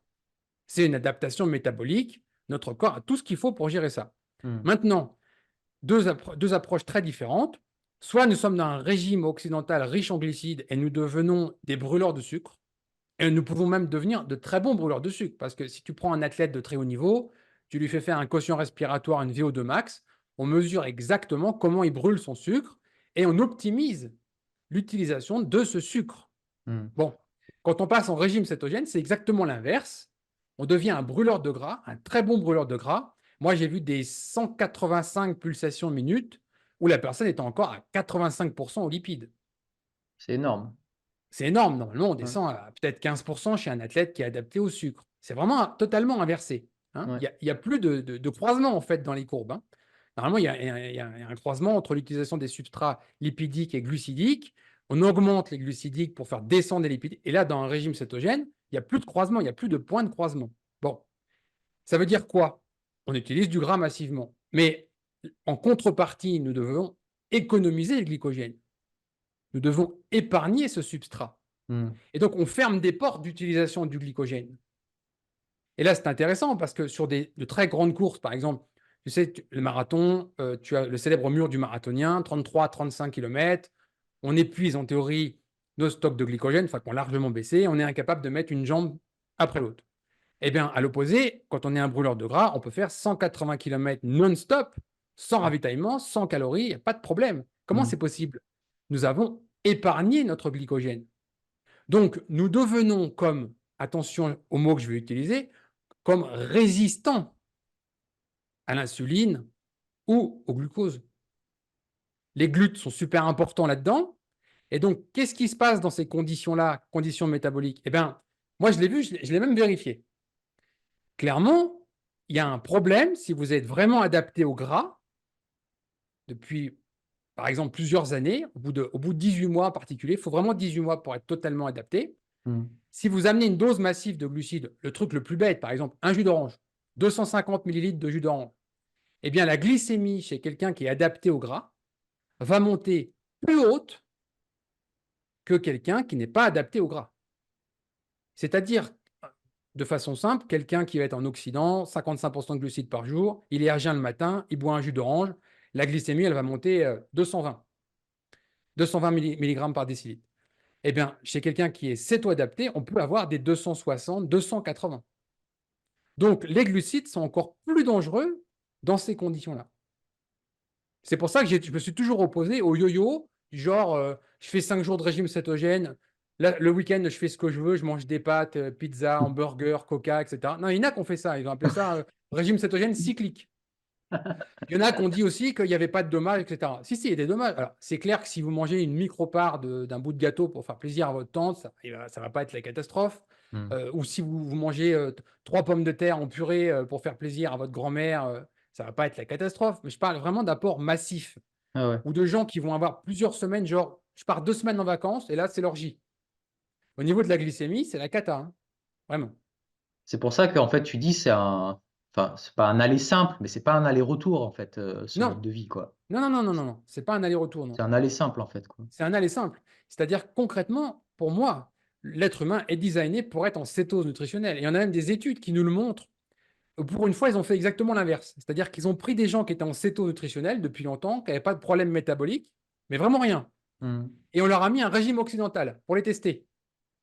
C'est une adaptation métabolique. Notre corps a tout ce qu'il faut pour gérer ça. Hmm. Maintenant, deux approches très différentes. Soit nous sommes dans un régime occidental riche en glucides et nous devenons des brûleurs de sucre. Et nous pouvons même devenir de très bons brûleurs de sucre. Parce que si tu prends un athlète de très haut niveau, tu lui fais faire un quotient respiratoire, une VO2 max, on mesure exactement comment il brûle son sucre et on optimise l'utilisation de ce sucre. Hmm. Bon, quand on passe en régime cétogène, c'est exactement l'inverse. On devient un brûleur de gras, un très bon brûleur de gras. Moi, j'ai vu des 185 pulsations minutes où la personne est encore à 85% aux lipides. C'est énorme. C'est énorme. Normalement, on Ouais. descend à peut-être 15% chez un athlète qui est adapté au sucre. C'est vraiment totalement inversé, hein. Ouais. Il y a plus de croisement en fait dans les courbes, hein. Normalement, il y a un croisement entre l'utilisation des substrats lipidiques et glucidiques. On augmente les glucidiques pour faire descendre les lipides. Et là, dans un régime cétogène, il n'y a plus de croisement, il n'y a plus de point de croisement. Bon, ça veut dire quoi? On utilise du gras massivement. Mais en contrepartie, nous devons économiser le glycogène. Nous devons épargner ce substrat. Hmm. Et donc, on ferme des portes d'utilisation du glycogène. Et là, c'est intéressant parce que sur de très grandes courses, par exemple, tu sais, le marathon, tu as le célèbre mur du marathonien, 33 à 35 km. On épuise en théorie nos stocks de glycogène, enfin, qui ont largement baissé. On est incapable de mettre une jambe après l'autre. Eh bien, à l'opposé, quand on est un brûleur de gras, on peut faire 180 km non-stop, sans ravitaillement, sans calories, il n'y a pas de problème. Comment Hmm. c'est possible? Nous avons épargné notre glycogène. Donc, nous devenons comme, attention au mot que je vais utiliser, comme résistants à l'insuline ou au glucose. Les glutes sont super importants là-dedans. Et donc, qu'est-ce qui se passe dans ces conditions-là, conditions métaboliques? Eh bien, moi, je l'ai vu, je l'ai même vérifié. Clairement, il y a un problème si vous êtes vraiment adapté au gras depuis, par exemple, plusieurs années, au bout de 18 mois en particulier. Il faut vraiment 18 mois pour être totalement adapté. Hmm. Si vous amenez une dose massive de glucides, le truc le plus bête, par exemple, un jus d'orange, 250 millilitres de jus d'orange, eh bien, la glycémie chez quelqu'un qui est adapté au gras va monter plus haute que quelqu'un qui n'est pas adapté au gras. C'est-à-dire, de façon simple, quelqu'un qui va être en Occident, 55% de glucides par jour, il est à jeun le matin, il boit un jus d'orange, la glycémie, elle va monter 220 mg par décilitre. Eh bien, chez quelqu'un qui est céto-adapté, on peut avoir des 260, 280. Donc, les glucides sont encore plus dangereux dans ces conditions-là. C'est pour ça que je me suis toujours opposé au yo-yo, du genre, je fais 5 jours de régime cétogène, le week-end, je fais ce que je veux, je mange des pâtes, pizza, hamburger, coca, etc. Non, il y en a qui ont fait ça. Ils ont appelé ça régime cétogène cyclique. Il y en a qui ont dit aussi qu'il n'y avait pas de dommages, etc. Si, il y a des dommages. Alors, c'est clair que si vous mangez une micro-part d'un bout de gâteau pour faire plaisir à votre tante, ça ne va pas être la catastrophe. Ou si vous mangez 3 pommes de terre en purée pour faire plaisir à votre grand-mère, ça ne va pas être la catastrophe. Mais je parle vraiment d'apports massifs Ah ouais. ou de gens qui vont avoir plusieurs semaines, genre, je pars 2 semaines en vacances et là, c'est l'orgie. Au niveau de la glycémie, c'est la cata, hein. Vraiment. C'est pour ça qu'en fait, tu dis enfin, c'est pas un aller simple, mais c'est pas un aller-retour en fait, ce mode Non, de vie quoi. non, non, non, non, non, non. C'est pas un aller-retour, C'est non. un aller simple en fait quoi. C'est un aller simple. C'est-à-dire, concrètement, pour moi, l'être humain est designé pour être en cétose nutritionnelle. Et il y en a même des études qui nous le montrent. Pour une fois, ils ont fait exactement l'inverse. C'est-à-dire qu'ils ont pris des gens qui étaient en cétose nutritionnelle depuis longtemps, qui n'avaient pas de problème métabolique, mais vraiment rien. Mmh. Et on leur a mis un régime occidental pour les tester.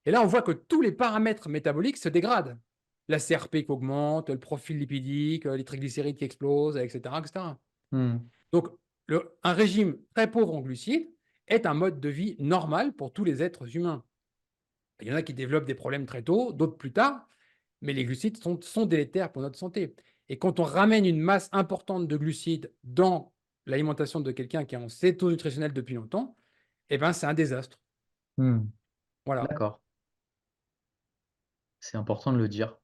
Et là, on voit que tous les paramètres métaboliques se dégradent. La CRP qui augmente, le profil lipidique, les triglycérides qui explosent, etc., etc. Mmh. Donc, un régime très pauvre en glucides est un mode de vie normal pour tous les êtres humains. Il y en a qui développent des problèmes très tôt, d'autres plus tard, mais les glucides sont délétères pour notre santé. Et quand on ramène une masse importante de glucides dans l'alimentation de quelqu'un qui est en cétose nutritionnelle depuis longtemps, eh ben, c'est un désastre. Mmh. Voilà. D'accord, c'est important de le dire.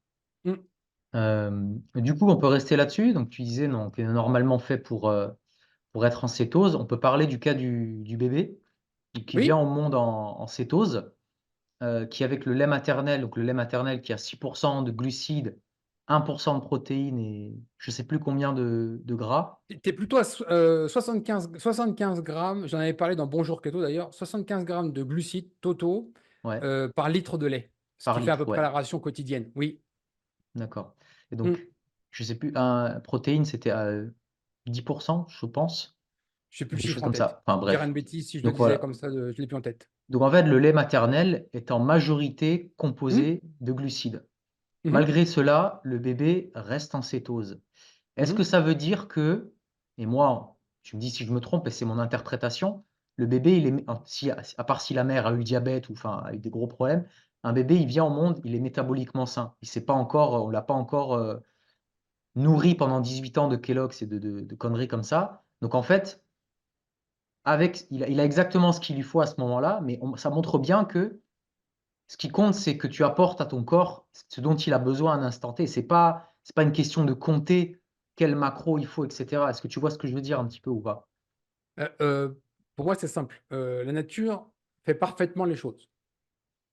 Mm. Du coup, on peut rester là-dessus. Donc, tu disais non, qu'il est normalement fait pour être en cétose. On peut parler du cas du bébé qui vient Oui, au monde en cétose, qui avec le lait maternel, donc le lait maternel qui a 6% de glucides, 1% de protéines et je ne sais plus combien de gras. tu es plutôt à 75 grammes, j'en avais parlé dans Bonjour Keto d'ailleurs, 75 grammes de glucides totaux Ouais, par litre de lait, ce par qui fait à peu litre, près ouais, la ration quotidienne. Oui. d'accord. Et Mm. donc, je sais plus, un protéine, c'était à 10%, je pense, Je sais plus le des choses chiffre en comme tête. ça. Enfin Je dirais bref. une bêtise si je le Donc disais voilà. comme ça, je l'ai plus en tête. Donc en fait, le lait maternel est en majorité Mm. composé de glucides. Mhm. Malgré cela, le bébé reste en cétose. Est-ce que Mhm. ça veut dire que, et moi, tu me dis si je me trompe, et c'est mon interprétation, le bébé, à part si la mère a eu le diabète ou enfin a eu des gros problèmes, un bébé, il vient au monde, il est métaboliquement sain. Il sait pas encore, on l'a pas encore nourri pendant 18 ans de Kellogg's et de conneries comme ça. Donc en fait, il a exactement ce qu'il lui faut à ce moment-là, mais ça montre bien que ce qui compte, c'est que tu apportes à ton corps ce dont il a besoin à un instant T. C'est pas une question de compter quel macro il faut, etc. Est-ce que tu vois ce que je veux dire un petit peu ou pas? Euh, euh, pour moi, c'est simple. La nature fait parfaitement les choses.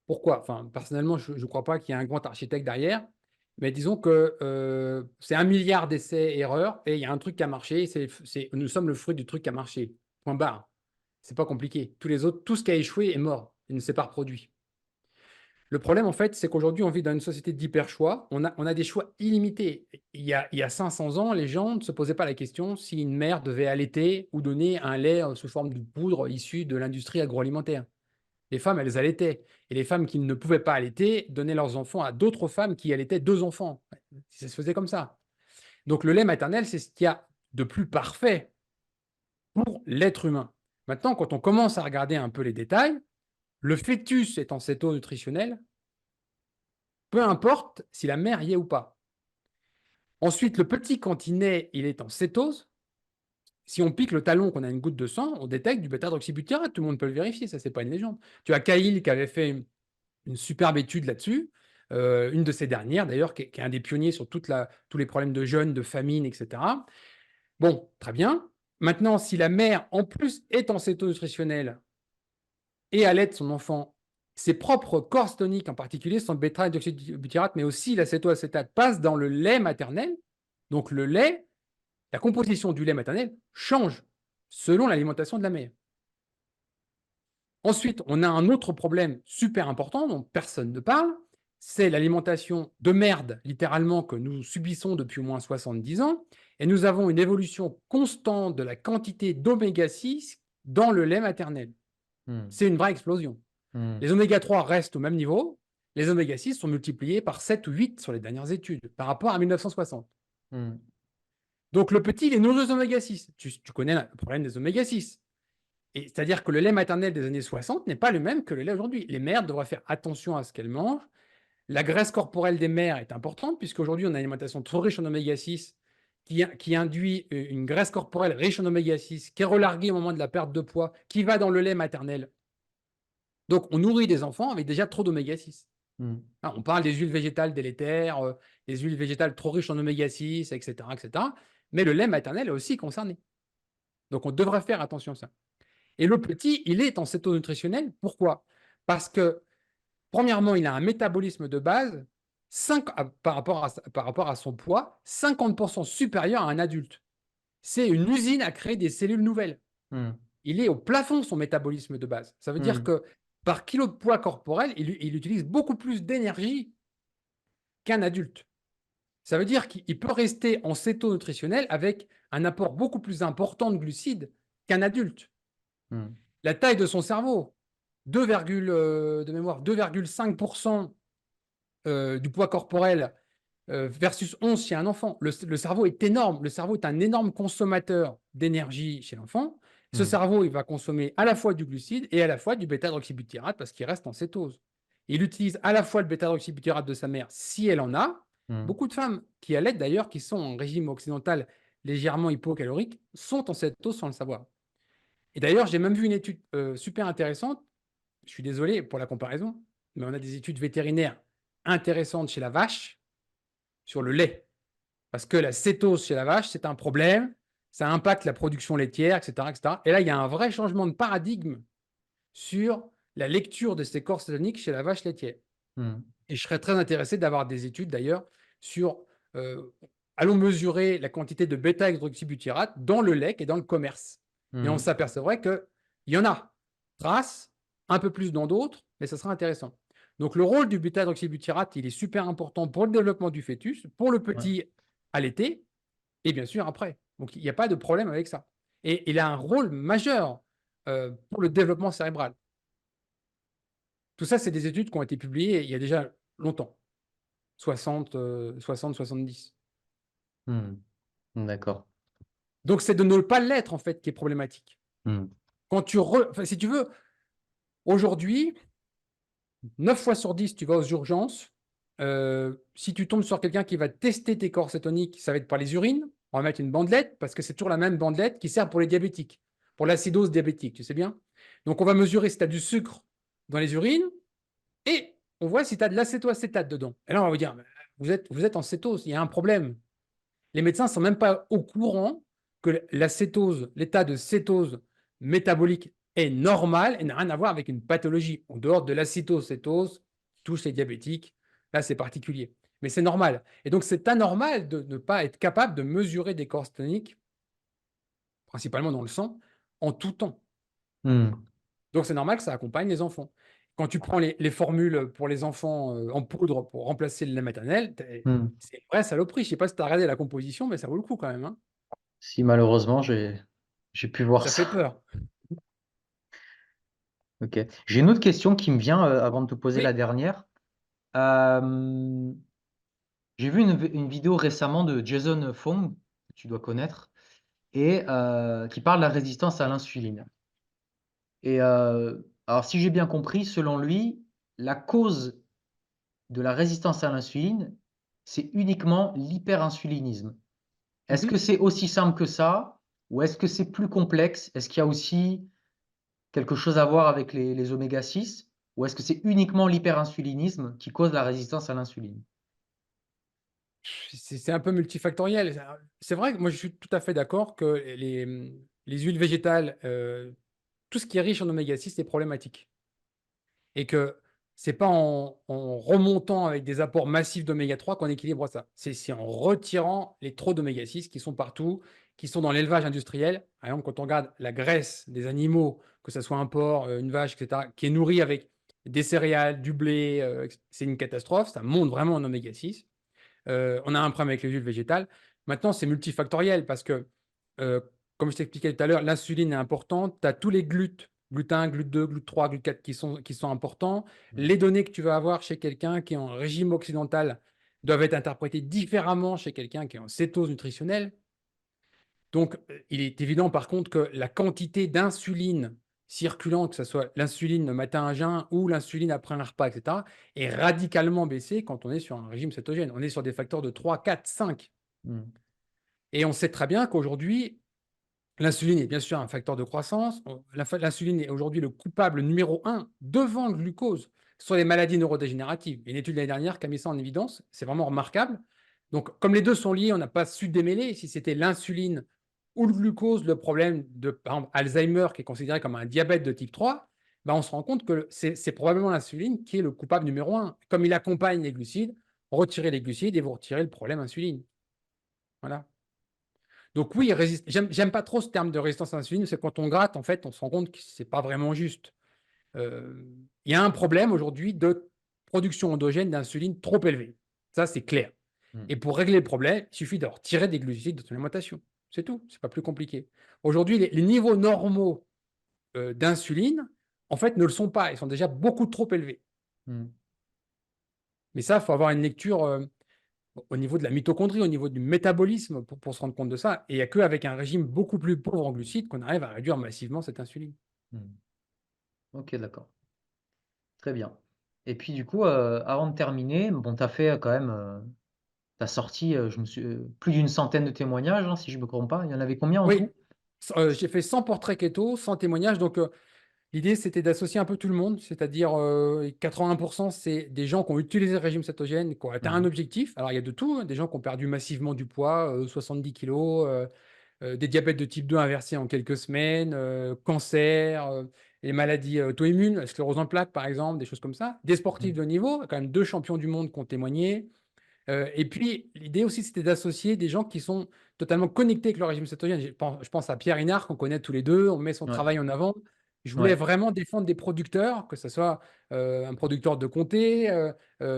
Pourquoi? Enfin, personnellement, je ne crois pas qu'il y ait un grand architecte derrière, mais disons que c'est 1 milliard d'essais-erreurs et il y a un truc qui a marché. Nous sommes le fruit du truc qui a marché. Point barre. C'est pas compliqué. Tous les autres, tout ce qui a échoué est mort. Il ne s'est pas reproduit. Le problème, en fait, c'est qu'aujourd'hui, on vit dans une société d'hyper-choix. On a des choix illimités. Il y a 500 ans, les gens ne se posaient pas la question si une mère devait allaiter ou donner un lait sous forme de poudre issu de l'industrie agroalimentaire. Les femmes, elles allaitaient. Et les femmes qui ne pouvaient pas allaiter donnaient leurs enfants à d'autres femmes qui allaitaient 2 enfants. Ça se faisait comme ça. Donc le lait maternel, c'est ce qu'il y a de plus parfait pour l'être humain. Maintenant, quand on commence à regarder un peu les détails, le fœtus est en cétose nutritionnelle, peu importe si la mère y est ou pas. Ensuite, le petit, quand il naît, il est en cétose. Si on pique le talon, qu'on a une goutte de sang, on détecte du bêta-hydroxybutyrate. Tout le monde peut le vérifier, ça, c'est pas une légende. Tu as Cahill qui avait fait une superbe étude là-dessus, une de ces dernières d'ailleurs, qui est un des pionniers sur tous les problèmes de jeûne, de famine, etc. Bon, très bien. Maintenant, si la mère, en plus, est en cétose nutritionnelle et allaite son enfant, ses propres corps toniques, en particulier son bêta-hydroxybutyrate, mais aussi l'acétoacétate, passent dans le lait maternel. Donc le lait, la composition du lait maternel change selon l'alimentation de la mère. Ensuite, on a un autre problème super important dont personne ne parle, c'est l'alimentation de merde, littéralement, que nous subissons depuis au moins 70 ans. Et nous avons une évolution constante de la quantité d'oméga 6 dans le lait maternel. Hmm. C'est une vraie explosion. Hmm. Les oméga 3 restent au même niveau. Les oméga 6 sont multipliés par 7 ou 8 sur les dernières études par rapport à 1960. Hmm. Donc, le petit, il est nourri aux oméga 6. Tu connais le problème des oméga 6. C'est-à-dire que le lait maternel des années 60 n'est pas le même que le lait aujourd'hui. Les mères devraient faire attention à ce qu'elles mangent. La graisse corporelle des mères est importante, puisqu'aujourd'hui, on a une alimentation trop riche en oméga 6 qui induit une graisse corporelle riche en oméga 6, qui est relarguée au moment de la perte de poids, qui va dans le lait maternel. Donc, on nourrit des enfants avec déjà trop d'oméga 6. Hmm. On parle des huiles végétales délétères, des huiles végétales trop riches en oméga 6, etc., etc. Mais le lait maternel est aussi concerné. Donc, on devrait faire attention à ça. Et le petit, il est en cétose nutritionnelle. Pourquoi? Parce que, premièrement, il a un métabolisme de base par rapport à son poids, 50% supérieur à un adulte. C'est une usine à créer des cellules nouvelles. Hmm. Il est au plafond, son métabolisme de base. Ça veut dire Hmm. que par kilo de poids corporel, il utilise beaucoup plus d'énergie qu'un adulte. Ça veut dire qu'il peut rester en cétose nutritionnelle avec un apport beaucoup plus important de glucides qu'un adulte. Hmm. La taille de son cerveau, de mémoire, 2,5% du poids corporel versus 11 chez un enfant. Le cerveau est énorme. Le cerveau est un énorme consommateur d'énergie chez l'enfant. Ce Hmm. cerveau, il va consommer à la fois du glucide et à la fois du bêta-hydroxybutyrate parce qu'il reste en cétose. Il utilise à la fois le bêta-hydroxybutyrate de sa mère si elle en a. Hmm. Beaucoup de femmes qui allaitent d'ailleurs, qui sont en régime occidental légèrement hypocalorique, sont en cétose sans le savoir. Et d'ailleurs, j'ai même vu une étude super intéressante. Je suis désolé pour la comparaison, mais on a des études vétérinaires intéressantes chez la vache sur le lait. Parce que la cétose chez la vache, c'est un problème, ça impacte la production laitière, etc., etc. Et là, il y a un vrai changement de paradigme sur la lecture de ces corps cétoniques chez la vache laitière. Hmm. Et je serais très intéressé d'avoir des études d'ailleurs sur allons mesurer la quantité de bêta-hydroxybutyrate dans le lait et dans le commerce. Et on Hmm. s'apercevrait qu'il y en a trace, un peu plus dans d'autres, mais ça sera intéressant. Donc, le rôle du bêta-hydroxybutyrate, il est super important pour le développement du fœtus, pour le Ouais. petit allaité, et bien sûr après. Donc, il n'y a pas de problème avec ça. Et il a un rôle majeur pour le développement cérébral. Tout ça, c'est des études qui ont été publiées il y a déjà longtemps, 70. Hmm. D'accord. Donc, c'est de ne pas l'être, en fait, qui est problématique. Hmm. Quand enfin, si tu veux, aujourd'hui, 9 fois sur 10, tu vas aux urgences. Si tu tombes sur quelqu'un qui va tester tes corps cétoniques, ça va être par les urines. On va mettre une bandelette parce que c'est toujours la même bandelette qui sert pour les diabétiques, pour l'acidose diabétique, tu sais bien. Donc, on va mesurer si tu as du sucre dans les urines et on voit si tu as de l'acétoacétate dedans. Et là, on va vous dire, vous êtes en cétose, il y a un problème. Les médecins ne sont même pas au courant que la cétose, l'état de cétose métabolique est normal et n'a rien à voir avec une pathologie. En dehors de l'acétocétose, qui touche les diabétiques, là c'est particulier. Mais c'est normal. Et donc c'est anormal de ne pas être capable de mesurer des corps cétoniques, principalement dans le sang, en tout temps. Hmm. Donc c'est normal que ça accompagne les enfants. Quand tu prends les formules pour les enfants en poudre pour remplacer le lait maternel, Hmm. c'est une vraie saloperie. Je ne sais pas si tu as regardé la composition, mais ça vaut le coup quand même, hein. Si malheureusement j'ai pu voir Ça fait ça. peur. Ok. J'ai une autre question qui me vient avant de te poser la Oui. dernière. Euh, j'ai vu une vidéo récemment de Jason Fung, que tu dois connaître, et qui parle de la résistance à l'insuline. Et alors, si j'ai bien compris, selon lui, la cause de la résistance à l'insuline, c'est uniquement l'hyperinsulinisme. Est-ce que Mhm. c'est aussi simple que ça, ou est-ce que c'est plus complexe? Est-ce qu'il y a aussi quelque chose à voir avec les oméga 6, ou est-ce que c'est uniquement l'hyperinsulinisme qui cause la résistance à l'insuline? C'est un peu multifactoriel. C'est vrai que moi, je suis tout à fait d'accord que les huiles végétales, tout ce qui est riche en oméga 6 est problématique. Et que c'est pas en remontant avec des apports massifs d'oméga 3 qu'on équilibre ça. C'est en retirant les trop d'oméga 6 qui sont partout, qui sont dans l'élevage industriel. Par exemple, quand on regarde la graisse des animaux, que ce soit un porc, une vache, etc., qui est nourrie avec des céréales, du blé, c'est une catastrophe, ça monte vraiment en oméga 6. On a un problème avec les huiles végétales. Maintenant, c'est multifactoriel parce que, euh, comme je t'expliquais tout à l'heure, l'insuline est importante. Tu as tous les GLUT1, GLUT2, GLUT3, GLUT4 qui sont importants. Mm. Les données que tu vas avoir chez quelqu'un qui est en régime occidental doivent être interprétées différemment chez quelqu'un qui est en cétose nutritionnelle. Donc, il est évident par contre que la quantité d'insuline circulant, que ce soit l'insuline le matin à jeun ou l'insuline après un repas, etc., est radicalement baissée quand on est sur un régime cétogène. On est sur des facteurs de 3, 4, 5. Mm. Et on sait très bien qu'aujourd'hui, l'insuline est bien sûr un facteur de croissance. L'insuline est aujourd'hui le coupable numéro 1 devant le glucose sur les maladies neurodégénératives. Il y a une étude l'année dernière qui a mis ça en évidence. C'est vraiment remarquable. Donc, comme les deux sont liés, on n'a pas su démêler si c'était l'insuline ou le glucose le problème de, par exemple, Alzheimer, qui est considéré comme un diabète de type 3. Ben, on se rend compte que c'est probablement l'insuline qui est le coupable numéro 1. Comme il accompagne les glucides, retirez les glucides et vous retirez le problème insuline. Voilà. Donc oui, j'aime pas trop ce terme de résistance à l'insuline, c'est quand on gratte, en fait, on se rend compte que c'est pas vraiment juste. Il y a un problème aujourd'hui de production endogène d'insuline trop élevée. Ça, c'est clair. Mm. Et pour régler le problème, il suffit de retirer des glucides de son alimentation. C'est tout, c'est pas plus compliqué. Aujourd'hui, les niveaux normaux d'insuline, en fait, ne le sont pas. Ils sont déjà beaucoup trop élevés. Mm. Mais ça, il faut avoir une lecture au niveau de la mitochondrie, au niveau du métabolisme pour se rendre compte de ça. Et il n'y a qu'avec un régime beaucoup plus pauvre en glucides qu'on arrive à réduire massivement cette insuline. Mm. Ok, d'accord. Très bien. Et puis du coup, avant de terminer, bon, tu as fait quand même, tu as sorti plus d'une centaine de témoignages, hein, si je ne me trompe pas. Il y en avait combien en Oui, tout? j'ai fait 100 portraits keto, 100 témoignages. Donc, l'idée, c'était d'associer un peu tout le monde, c'est-à-dire 80%, c'est des gens qui ont utilisé le régime cétogène, qui ont atteint un Mhm. objectif. Alors, il y a de tout, hein, des gens qui ont perdu massivement du poids, 70 kilos, des diabètes de type 2 inversés en quelques semaines, cancer, les maladies auto-immunes, la sclérose en plaques, par exemple, des choses comme ça. Des sportifs Mhm. de haut niveau, quand même 2 champions du monde qui ont témoigné. Et puis, l'idée aussi, c'était d'associer des gens qui sont totalement connectés avec le régime cétogène. Je pense à Pierre Hinard, qu'on connaît tous les deux, on met son Ouais, travail en avant. Je voulais ouais. vraiment défendre des producteurs, que ce soit un producteur de comté,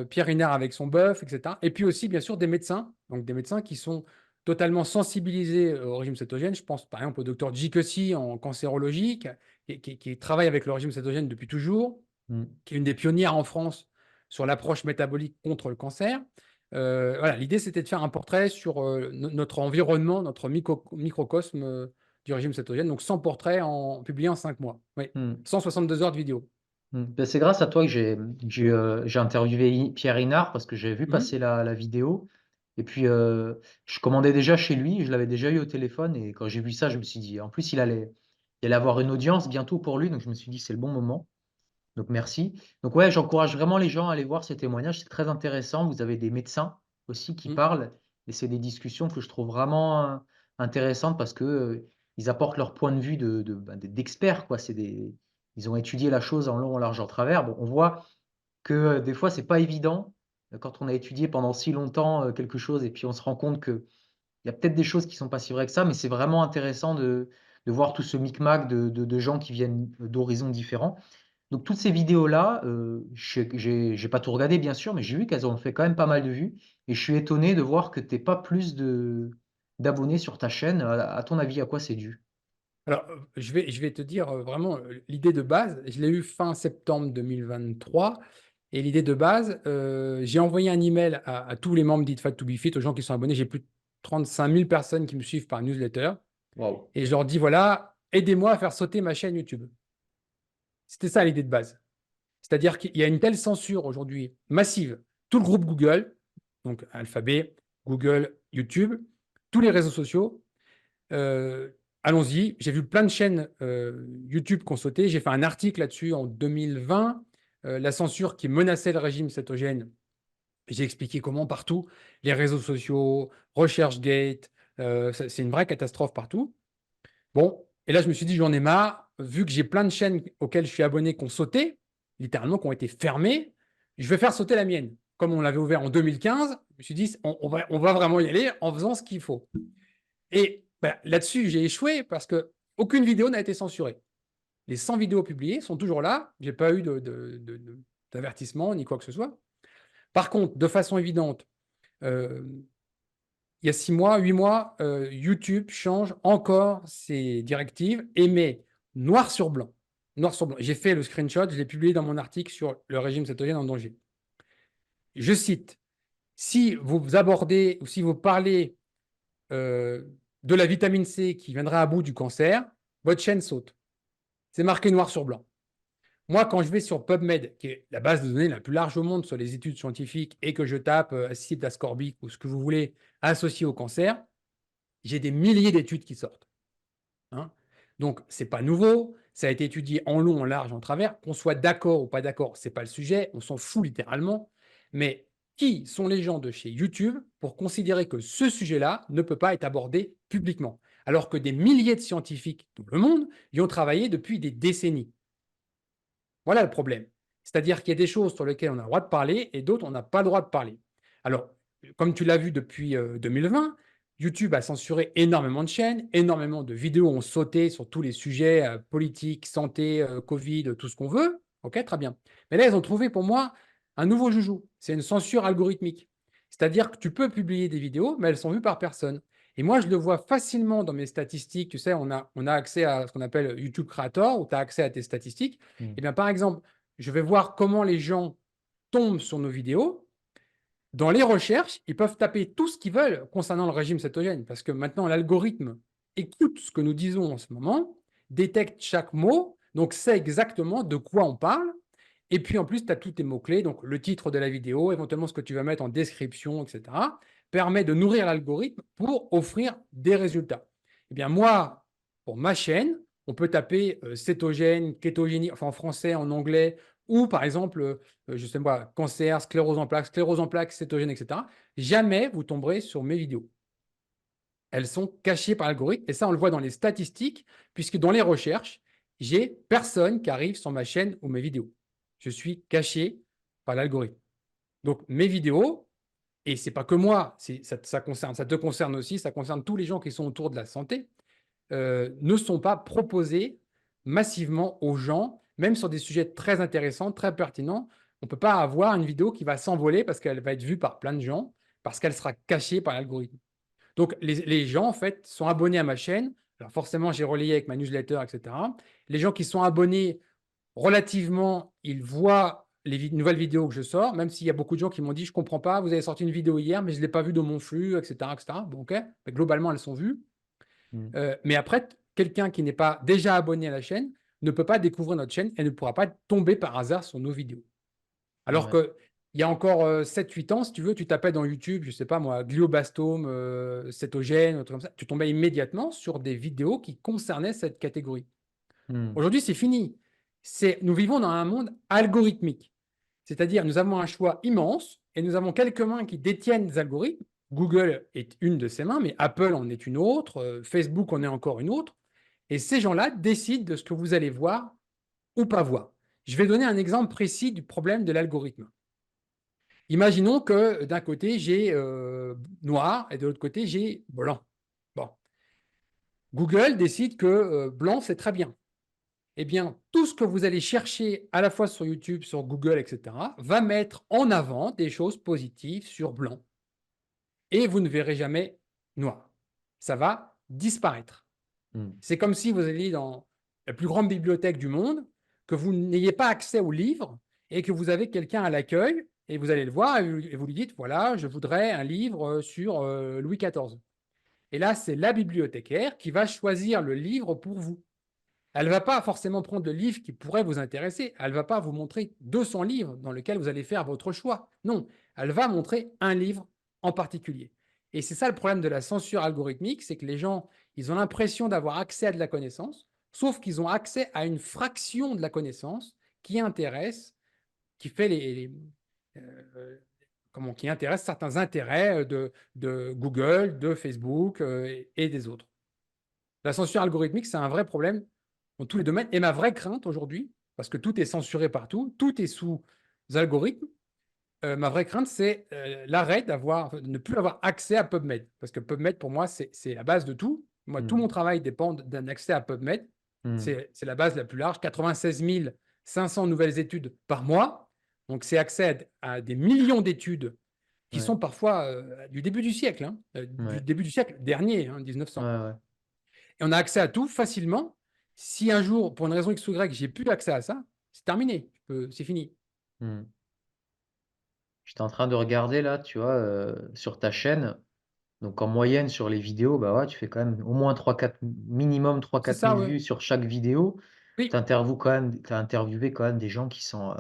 Pierre Hinard avec son bœuf, etc. Et puis aussi, bien sûr, des médecins, donc des médecins qui sont totalement sensibilisés au régime cétogène. Je pense par exemple au docteur Jikossi en cancérologie, qui travaille avec le régime cétogène depuis toujours, Mm. qui est une des pionnières en France sur l'approche métabolique contre le cancer. Voilà, l'idée, c'était de faire un portrait sur notre environnement, notre microcosme du régime cétogène. Donc, 100 portraits publiés en 5 mois. Oui, Mm. 162 heures de vidéo. Ben, c'est grâce à toi que j'ai interviewé Pierre Hinard parce que j'ai vu Mhm, passer la vidéo. Et puis, je commandais déjà chez lui, je l'avais déjà eu au téléphone. Et quand j'ai vu ça, je me suis dit, en plus, il allait avoir une audience bientôt pour lui. Donc, je me suis dit, c'est le bon moment. Donc, merci. Donc, ouais, j'encourage vraiment les gens à aller voir ces témoignages. C'est très intéressant. Vous avez des médecins aussi qui mhm. parlent. Et c'est des discussions que je trouve vraiment intéressantes parce que, ils apportent leur point de vue d'experts, quoi. Ils ont étudié la chose en long, en large, en travers. Bon, on voit que des fois, c'est pas évident quand on a étudié pendant si longtemps quelque chose et puis on se rend compte qu'il y a peut-être des choses qui sont pas si vraies que ça, mais c'est vraiment intéressant de voir tout ce micmac de gens qui viennent d'horizons différents. Donc toutes ces vidéos-là, j'ai pas tout regardé bien sûr, mais j'ai vu qu'elles ont fait quand même pas mal de vues et je suis étonné de voir que t'es pas plus d'abonnés sur ta chaîne. À ton avis, à quoi c'est dû? Alors, je vais te dire vraiment l'idée de base. Je l'ai eu fin septembre 2023. Et l'idée de base, j'ai envoyé un email à tous les membres d'Eat Fat to Be Fit, aux gens qui sont abonnés. J'ai plus de 35 000 personnes qui me suivent par newsletter. Waouh. Et je leur dis, voilà, aidez-moi à faire sauter ma chaîne YouTube. C'était ça l'idée de base. C'est-à-dire qu'il y a une telle censure aujourd'hui massive. Tout le groupe Google, donc Alphabet, Google, YouTube, tous les réseaux sociaux. Allons-y. J'ai vu plein de chaînes YouTube qui ont sauté. J'ai fait un article là-dessus en 2020. La censure qui menaçait le régime cétogène. J'ai expliqué comment partout, les réseaux sociaux, RechercheGate, c'est une vraie catastrophe partout. Bon, et là, je me suis dit, j'en ai marre, vu que j'ai plein de chaînes auxquelles je suis abonné qui ont sauté, littéralement, qui ont été fermées, je vais faire sauter la mienne. Comme on l'avait ouvert en 2015, je me suis dit, on va vraiment y aller en faisant ce qu'il faut. Et ben, là-dessus, j'ai échoué parce que aucune vidéo n'a été censurée. Les 100 vidéos publiées sont toujours là. Je n'ai pas eu d'avertissement ni quoi que ce soit. Par contre, de façon évidente, il y a 6 mois, 8 mois, YouTube change encore ses directives et met noir sur blanc. Noir sur blanc. J'ai fait le screenshot, je l'ai publié dans mon article sur le régime cétogène en danger. Je cite, si vous abordez ou si vous parlez de la vitamine C qui viendra à bout du cancer, votre chaîne saute. C'est marqué noir sur blanc. Moi, quand je vais sur PubMed, qui est la base de données la plus large au monde sur les études scientifiques, et que je tape acide ascorbique ou ce que vous voulez associé au cancer, j'ai des milliers d'études qui sortent. Hein. Donc, ce n'est pas nouveau. Ça a été étudié en long, en large, en travers. Qu'on soit d'accord ou pas d'accord, ce n'est pas le sujet. On s'en fout littéralement. Mais qui sont les gens de chez YouTube pour considérer que ce sujet-là ne peut pas être abordé publiquement, alors que des milliers de scientifiques dans le monde y ont travaillé depuis des décennies? Voilà le problème. C'est-à-dire qu'il y a des choses sur lesquelles on a le droit de parler et d'autres, on n'a pas le droit de parler. Alors, comme tu l'as vu depuis 2020, YouTube a censuré énormément de chaînes, énormément de vidéos ont sauté sur tous les sujets politiques, santé, Covid, tout ce qu'on veut. OK, très bien. Mais là, ils ont trouvé pour moi un nouveau joujou. C'est une censure algorithmique. C'est-à-dire que tu peux publier des vidéos, mais elles sont vues par personne. Et moi, je le vois facilement dans mes statistiques. Tu sais, on a accès à ce qu'on appelle YouTube Creator, où tu as accès à tes statistiques. Eh bien, par exemple, je vais voir comment les gens tombent sur nos vidéos. Dans les recherches, ils peuvent taper tout ce qu'ils veulent concernant le régime cétogène, parce que maintenant, l'algorithme écoute ce que nous disons en ce moment, détecte chaque mot, donc sait exactement de quoi on parle. Et puis, en plus, tu as tous tes mots-clés, donc le titre de la vidéo, éventuellement ce que tu vas mettre en description, etc., permet de nourrir l'algorithme pour offrir des résultats. Eh bien, moi, pour ma chaîne, on peut taper cétogène, kétogénie, enfin en français, en anglais, ou par exemple, je sais pas, cancer, sclérose en plaques, cétogène, etc. Jamais vous tomberez sur mes vidéos. Elles sont cachées par l'algorithme, et ça, on le voit dans les statistiques, puisque dans les recherches, j'ai personne qui arrive sur ma chaîne ou mes vidéos. Je suis caché par l'algorithme. Donc, mes vidéos, et ce n'est pas que moi, ça te concerne aussi, ça concerne tous les gens qui sont autour de la santé, ne sont pas proposés massivement aux gens, même sur des sujets très intéressants, très pertinents. On ne peut pas avoir une vidéo qui va s'envoler parce qu'elle va être vue par plein de gens, parce qu'elle sera cachée par l'algorithme. Donc, les gens, en fait, sont abonnés à ma chaîne. Alors, forcément, j'ai relayé avec ma newsletter, etc. Les gens qui sont abonnés, relativement, ils voient les nouvelles vidéos que je sors, même s'il y a beaucoup de gens qui m'ont dit « je ne comprends pas, vous avez sorti une vidéo hier, mais je ne l'ai pas vue dans mon flux, etc. etc. » Bon, ok, mais globalement, elles sont vues. Mais après, quelqu'un qui n'est pas déjà abonné à la chaîne ne peut pas découvrir notre chaîne et ne pourra pas tomber par hasard sur nos vidéos. Alors Ouais. qu'il y a encore 7-8 ans, si tu veux, tu tapais dans YouTube, je ne sais pas moi, glioblastome, cétogène, un truc comme ça, tu tombais immédiatement sur des vidéos qui concernaient cette catégorie. Aujourd'hui, c'est fini. Nous vivons dans un monde algorithmique. C'est-à-dire, nous avons un choix immense et nous avons quelques mains qui détiennent des algorithmes. Google est une de ces mains, mais Apple en est une autre, Facebook en est encore une autre. Et ces gens-là décident de ce que vous allez voir ou pas voir. Je vais donner un exemple précis du problème de l'algorithme. Imaginons que d'un côté, j'ai noir et de l'autre côté, j'ai blanc. Bon. Google décide que blanc, c'est très bien. Eh bien, tout ce que vous allez chercher à la fois sur YouTube, sur Google, etc., va mettre en avant des choses positives sur blanc. Et vous ne verrez jamais noir. Ça va disparaître. C'est comme si vous alliez dans la plus grande bibliothèque du monde, que vous n'ayez pas accès aux livres et que vous avez quelqu'un à l'accueil et vous allez le voir et vous lui dites, voilà, je voudrais un livre sur Louis XIV. Et là, c'est la bibliothécaire qui va choisir le livre pour vous. Elle ne va pas forcément prendre le livre qui pourrait vous intéresser. Elle ne va pas vous montrer 200 livres dans lesquels vous allez faire votre choix. Non, elle va montrer un livre en particulier. Et c'est ça le problème de la censure algorithmique, c'est que les gens, ils ont l'impression d'avoir accès à de la connaissance, sauf qu'ils ont accès à une fraction de la connaissance qui intéresse, qui fait qui intéresse certains intérêts de Google, de Facebook et des autres. La censure algorithmique, c'est un vrai problème dans tous les domaines. Et ma vraie crainte aujourd'hui, parce que tout est censuré partout, tout est sous algorithmes, ma vraie crainte, c'est l'arrêt de ne plus avoir accès à PubMed. Parce que PubMed, pour moi, c'est la base de tout. Moi, tout mon travail dépend d'un accès à PubMed. Hmm. C'est la base la plus large. 96 500 nouvelles études par mois. Donc, c'est accès à des millions d'études qui Ouais, sont parfois du début du siècle, hein, du ouais, début du siècle dernier, hein, ouais, 1900. ouais. Et on a accès à tout facilement. Si un jour, pour une raison X ou Y, j'ai plus accès à ça, c'est terminé. C'est fini. Hmm. J'étais en train de regarder là, tu vois, sur ta chaîne. Donc en moyenne sur les vidéos, bah ouais, tu fais quand même au moins 3-4, minimum trois C'est quatre ça, mille ouais. vues sur chaque vidéo. Tu Oui, as interviewé quand même des gens qui sont,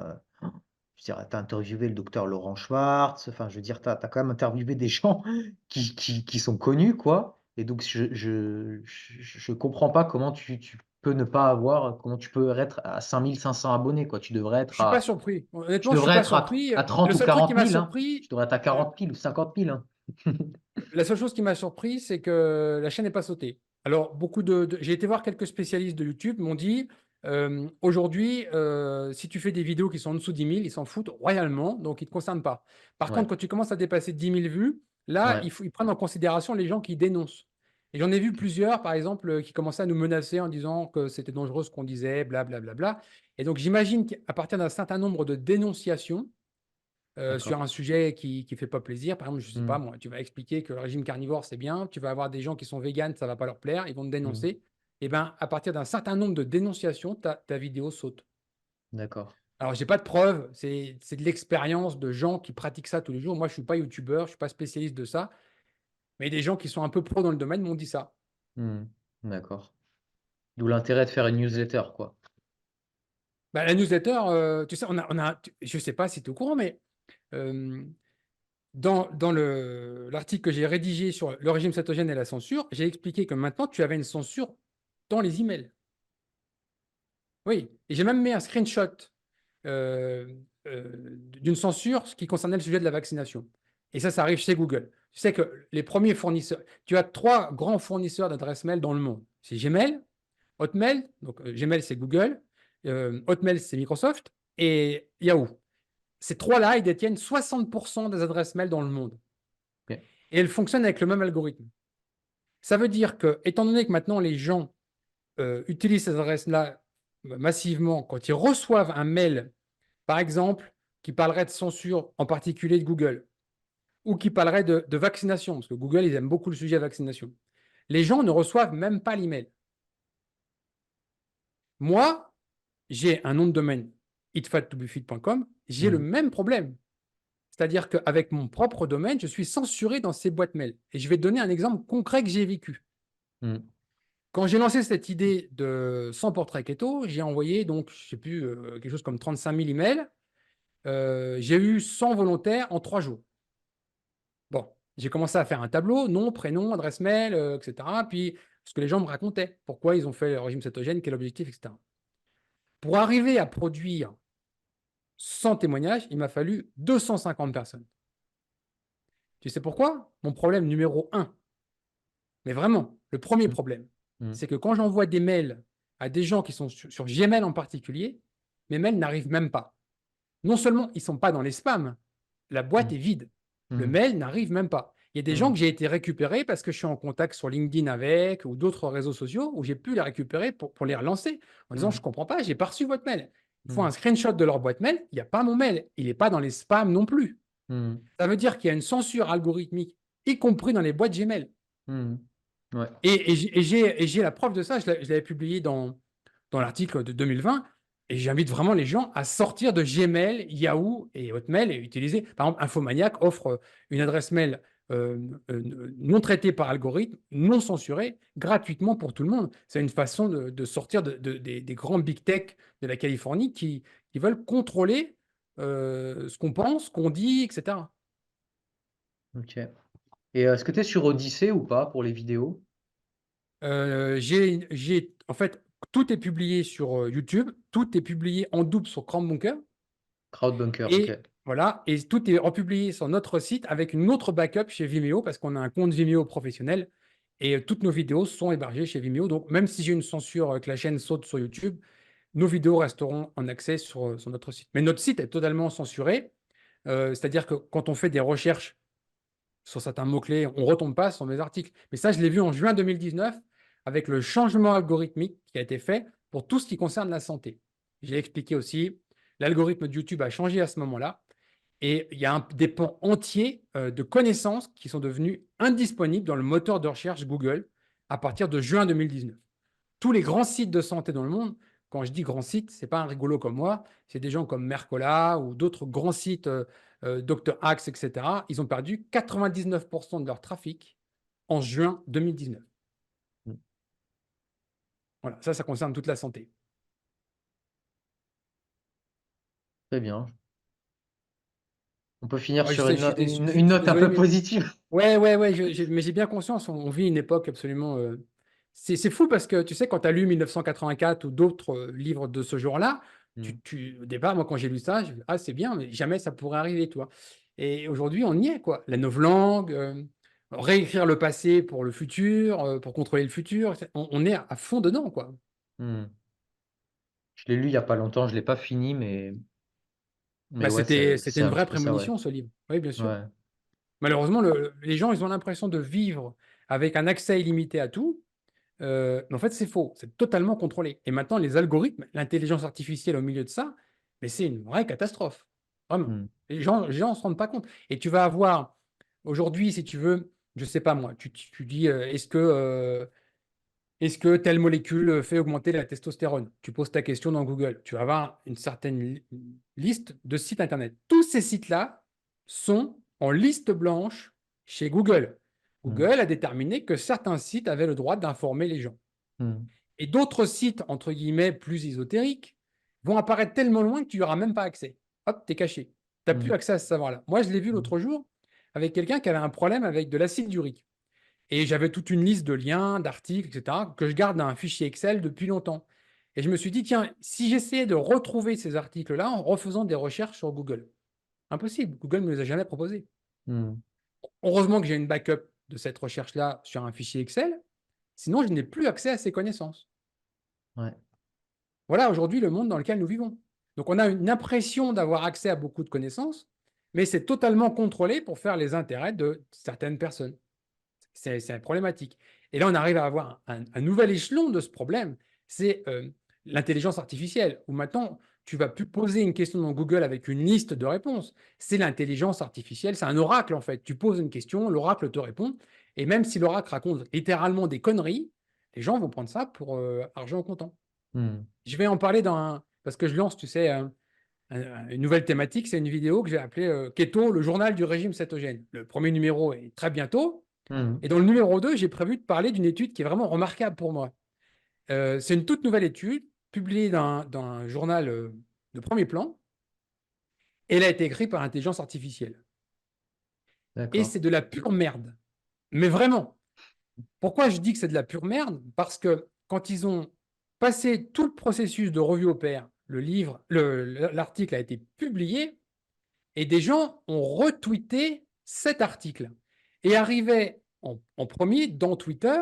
je dirais, tu as interviewé le docteur Laurent Schwartz, enfin je veux dire, tu as quand même interviewé des gens qui sont connus, quoi. Et donc je comprends pas comment tu peux ne pas avoir, comment tu peux être à 5500 abonnés, quoi. je suis pas surpris. Tu Honnêtement, je suis devrais pas être surpris. à Le 30 ou seul truc qui 40 m'a 000, hein. Tu surpris, devrais être à euh, 40 000 ou 50 000, hein. la seule chose qui m'a surpris, c'est que la chaîne n'est pas sautée. Alors, j'ai été voir quelques spécialistes de YouTube, m'ont dit, aujourd'hui, si tu fais des vidéos qui sont en dessous de 10 000, ils s'en foutent royalement, donc ils ne te concernent pas. Par Ouais, contre, quand tu commences à dépasser 10 000 vues, là, ouais, ils prennent en considération les gens qui dénoncent. Et j'en ai vu plusieurs, par exemple, qui commençaient à nous menacer en disant que c'était dangereux ce qu'on disait, blablabla. Bla, bla, bla. Et donc, j'imagine qu'à partir d'un certain nombre de dénonciations, d'accord. sur un sujet qui ne fait pas plaisir. Par exemple, je ne sais pas, Hmm, moi, tu vas expliquer que le régime carnivore, c'est bien. Tu vas avoir des gens qui sont véganes, ça ne va pas leur plaire, ils vont te hmm, dénoncer. Et ben, à partir d'un certain nombre de dénonciations, ta vidéo saute. d'accord. Alors, je n'ai pas de preuves, c'est de l'expérience de gens qui pratiquent ça tous les jours. Moi, je ne suis pas youtubeur, je ne suis pas spécialiste de ça, mais des gens qui sont un peu pros dans le domaine m'ont dit ça. Hmm, d'accord. D'où l'intérêt de faire une newsletter, quoi. Bah, la newsletter, tu sais, je ne sais pas si tu es au courant, mais euh, dans l'article que j'ai rédigé sur le régime cétogène et la censure, j'ai expliqué que maintenant, tu avais une censure dans les emails. Oui, et j'ai même mis un screenshot euh, d'une censure qui concernait le sujet de la vaccination. Et ça arrive chez Google. Tu sais que les premiers fournisseurs, tu as trois grands fournisseurs d'adresses mail dans le monde. C'est Gmail, Hotmail, donc Gmail c'est Google, Hotmail c'est Microsoft et Yahoo. Ces trois-là, ils détiennent 60% des adresses mail dans le monde. Ok. Et elles fonctionnent avec le même algorithme. Ça veut dire que, étant donné que maintenant les gens utilisent ces adresses-là massivement, quand ils reçoivent un mail, par exemple, qui parlerait de censure, en particulier de Google, ou qui parlerait de vaccination, parce que Google, ils aiment beaucoup le sujet de vaccination, les gens ne reçoivent même pas l'email. Moi, j'ai un nom de domaine, itfattobefit.com, j'ai le Hmm, même problème. C'est-à-dire qu'avec mon propre domaine, je suis censuré dans ces boîtes mail. Et je vais te donner un exemple concret que j'ai vécu. hmm, Quand j'ai lancé cette idée de 100 portraits keto, j'ai envoyé donc, je sais plus, quelque chose comme 35 000 emails. J'ai eu 100 volontaires en 3 jours. Bon, j'ai commencé à faire un tableau, nom, prénom, adresse mail, etc. Puis ce que les gens me racontaient, pourquoi ils ont fait le régime cétogène, quel objectif, etc. Pour arriver à produire 100 témoignages, il m'a fallu 250 personnes. Tu sais pourquoi? Mon problème numéro un, mais vraiment, le premier hmm, problème, hmm, c'est que quand j'envoie des mails à des gens qui sont sur Gmail en particulier, mes mails n'arrivent même pas. Non seulement ils ne sont pas dans les spams, la boîte hmm, est vide. Le hmm, mail n'arrive même pas. Il y a des gens hmm, que j'ai été récupérer parce que je suis en contact sur LinkedIn avec ou d'autres réseaux sociaux où j'ai pu les récupérer pour les relancer en disant je ne hmm, comprends pas, j'ai pas reçu votre mail. Ils font hmm, un screenshot de leur boîte mail, il n'y a pas mon mail, il n'est pas dans les spams non plus. hmm, Ça veut dire qu'il y a une censure algorithmique, y compris dans les boîtes Gmail. hmm. Ouais, Et j'ai la preuve de ça, je l'avais publié dans l'article de 2020, et j'invite vraiment les gens à sortir de Gmail, Yahoo et Hotmail et utiliser. Par exemple, Infomaniac offre une adresse mail non traitée par algorithme, non censurée, gratuitement pour tout le monde. C'est une façon de sortir des grands big tech de la Californie qui veulent contrôler ce qu'on pense, ce qu'on dit, etc. ok. Et est-ce que tu es sur Odyssée ou pas pour les vidéos? En fait, tout est publié sur YouTube, tout est publié en double sur Chromebunker, Crowdbunker, ok. et voilà, et tout est republié sur notre site avec une autre backup chez Vimeo parce qu'on a un compte Vimeo professionnel et toutes nos vidéos sont hébergées chez Vimeo. Donc, même si j'ai une censure que la chaîne saute sur YouTube, nos vidéos resteront en accès sur notre site. Mais notre site est totalement censuré, c'est-à-dire que quand on fait des recherches sur certains mots-clés, on ne retombe pas sur mes articles. Mais ça, je l'ai vu en juin 2019. avec le changement algorithmique qui a été fait pour tout ce qui concerne la santé. J'ai expliqué aussi, l'algorithme de YouTube a changé à ce moment-là et il y a des pans entiers de connaissances qui sont devenus indisponibles dans le moteur de recherche Google à partir de juin 2019. Tous les grands sites de santé dans le monde, quand je dis grands sites, ce n'est pas un rigolo comme moi, c'est des gens comme Mercola ou d'autres grands sites, Dr. Axe, etc. Ils ont perdu 99% de leur trafic en juin 2019. Mm. Voilà, ça concerne toute la santé. Très bien. On peut finir Ouais, je sur sais, une je suis note un désolé, peu mais positive. ouais, mais j'ai bien conscience, on vit une époque absolument. C'est fou parce que tu sais, quand tu as lu 1984 ou d'autres livres de ce genre-là, Mm. au départ, moi, quand j'ai lu ça, ah, c'est bien, mais jamais ça pourrait arriver, toi. Et aujourd'hui, on y est, quoi. La novlangue, réécrire le passé pour le futur, pour contrôler le futur, on est à fond dedans, quoi. Mm. Je l'ai lu il n'y a pas longtemps, je ne l'ai pas fini, mais Bah, ouais, c'était c'est une un vraie petit peu ça, ouais. prémonition, ce livre. Oui, bien sûr. Ouais. Malheureusement, les gens, ils ont l'impression de vivre avec un accès illimité à tout. Mais en fait, c'est faux. C'est totalement contrôlé. Et maintenant, les algorithmes, l'intelligence artificielle au milieu de ça, mais c'est une vraie catastrophe. Vraiment. Mm. Les gens ne se rendent pas compte. Et tu vas avoir, aujourd'hui, si tu veux, je ne sais pas moi, tu dis, est-ce que telle molécule fait augmenter la testostérone? Tu poses ta question dans Google. Tu vas avoir une certaine liste de sites Internet. Tous ces sites-là sont en liste blanche chez Google. Mm. Google a déterminé que certains sites avaient le droit d'informer les gens. Mm. Et d'autres sites, entre guillemets, plus ésotériques, vont apparaître tellement loin que tu n'y auras même pas accès. Hop, t'es caché. Tu n'as plus Mm. accès à ce savoir-là. Moi, je l'ai vu Mm. l'autre jour avec quelqu'un qui avait un problème avec de l'acide urique. Et j'avais toute une liste de liens, d'articles, etc., que je garde dans un fichier Excel depuis longtemps. Et je me suis dit, tiens, si j'essayais de retrouver ces articles-là en refaisant des recherches sur Google. Impossible, Google ne me les a jamais proposés. Mm. Heureusement que j'ai une backup de cette recherche-là sur un fichier Excel, sinon je n'ai plus accès à ces connaissances. Ouais. Voilà aujourd'hui le monde dans lequel nous vivons. Donc on a une impression d'avoir accès à beaucoup de connaissances, mais c'est totalement contrôlé pour faire les intérêts de certaines personnes. C'est problématique. Et là, on arrive à avoir un nouvel échelon de ce problème, c'est l'intelligence artificielle, où maintenant, tu vas plus poser une question dans Google avec une liste de réponses. C'est l'intelligence artificielle, c'est un oracle en fait. Tu poses une question, l'oracle te répond, et même si l'oracle raconte littéralement des conneries, les gens vont prendre ça pour argent comptant. Mm. Je vais en parler parce que je lance, tu sais, une nouvelle thématique, c'est une vidéo que j'ai appelée Keto, le journal du régime cétogène. Le premier numéro est très bientôt. Mm. Et dans le numéro 2, j'ai prévu de parler d'une étude qui est vraiment remarquable pour moi. C'est une toute nouvelle étude publiée dans un journal de premier plan. Et elle a été écrite par intelligence artificielle. Et D'accord. c'est de la pure merde. Mais vraiment. Pourquoi je dis que c'est de la pure merde? Parce que quand ils ont passé tout le processus de revue au pair, l'article a été publié et des gens ont retweeté cet article et arrivait en premier dans Twitter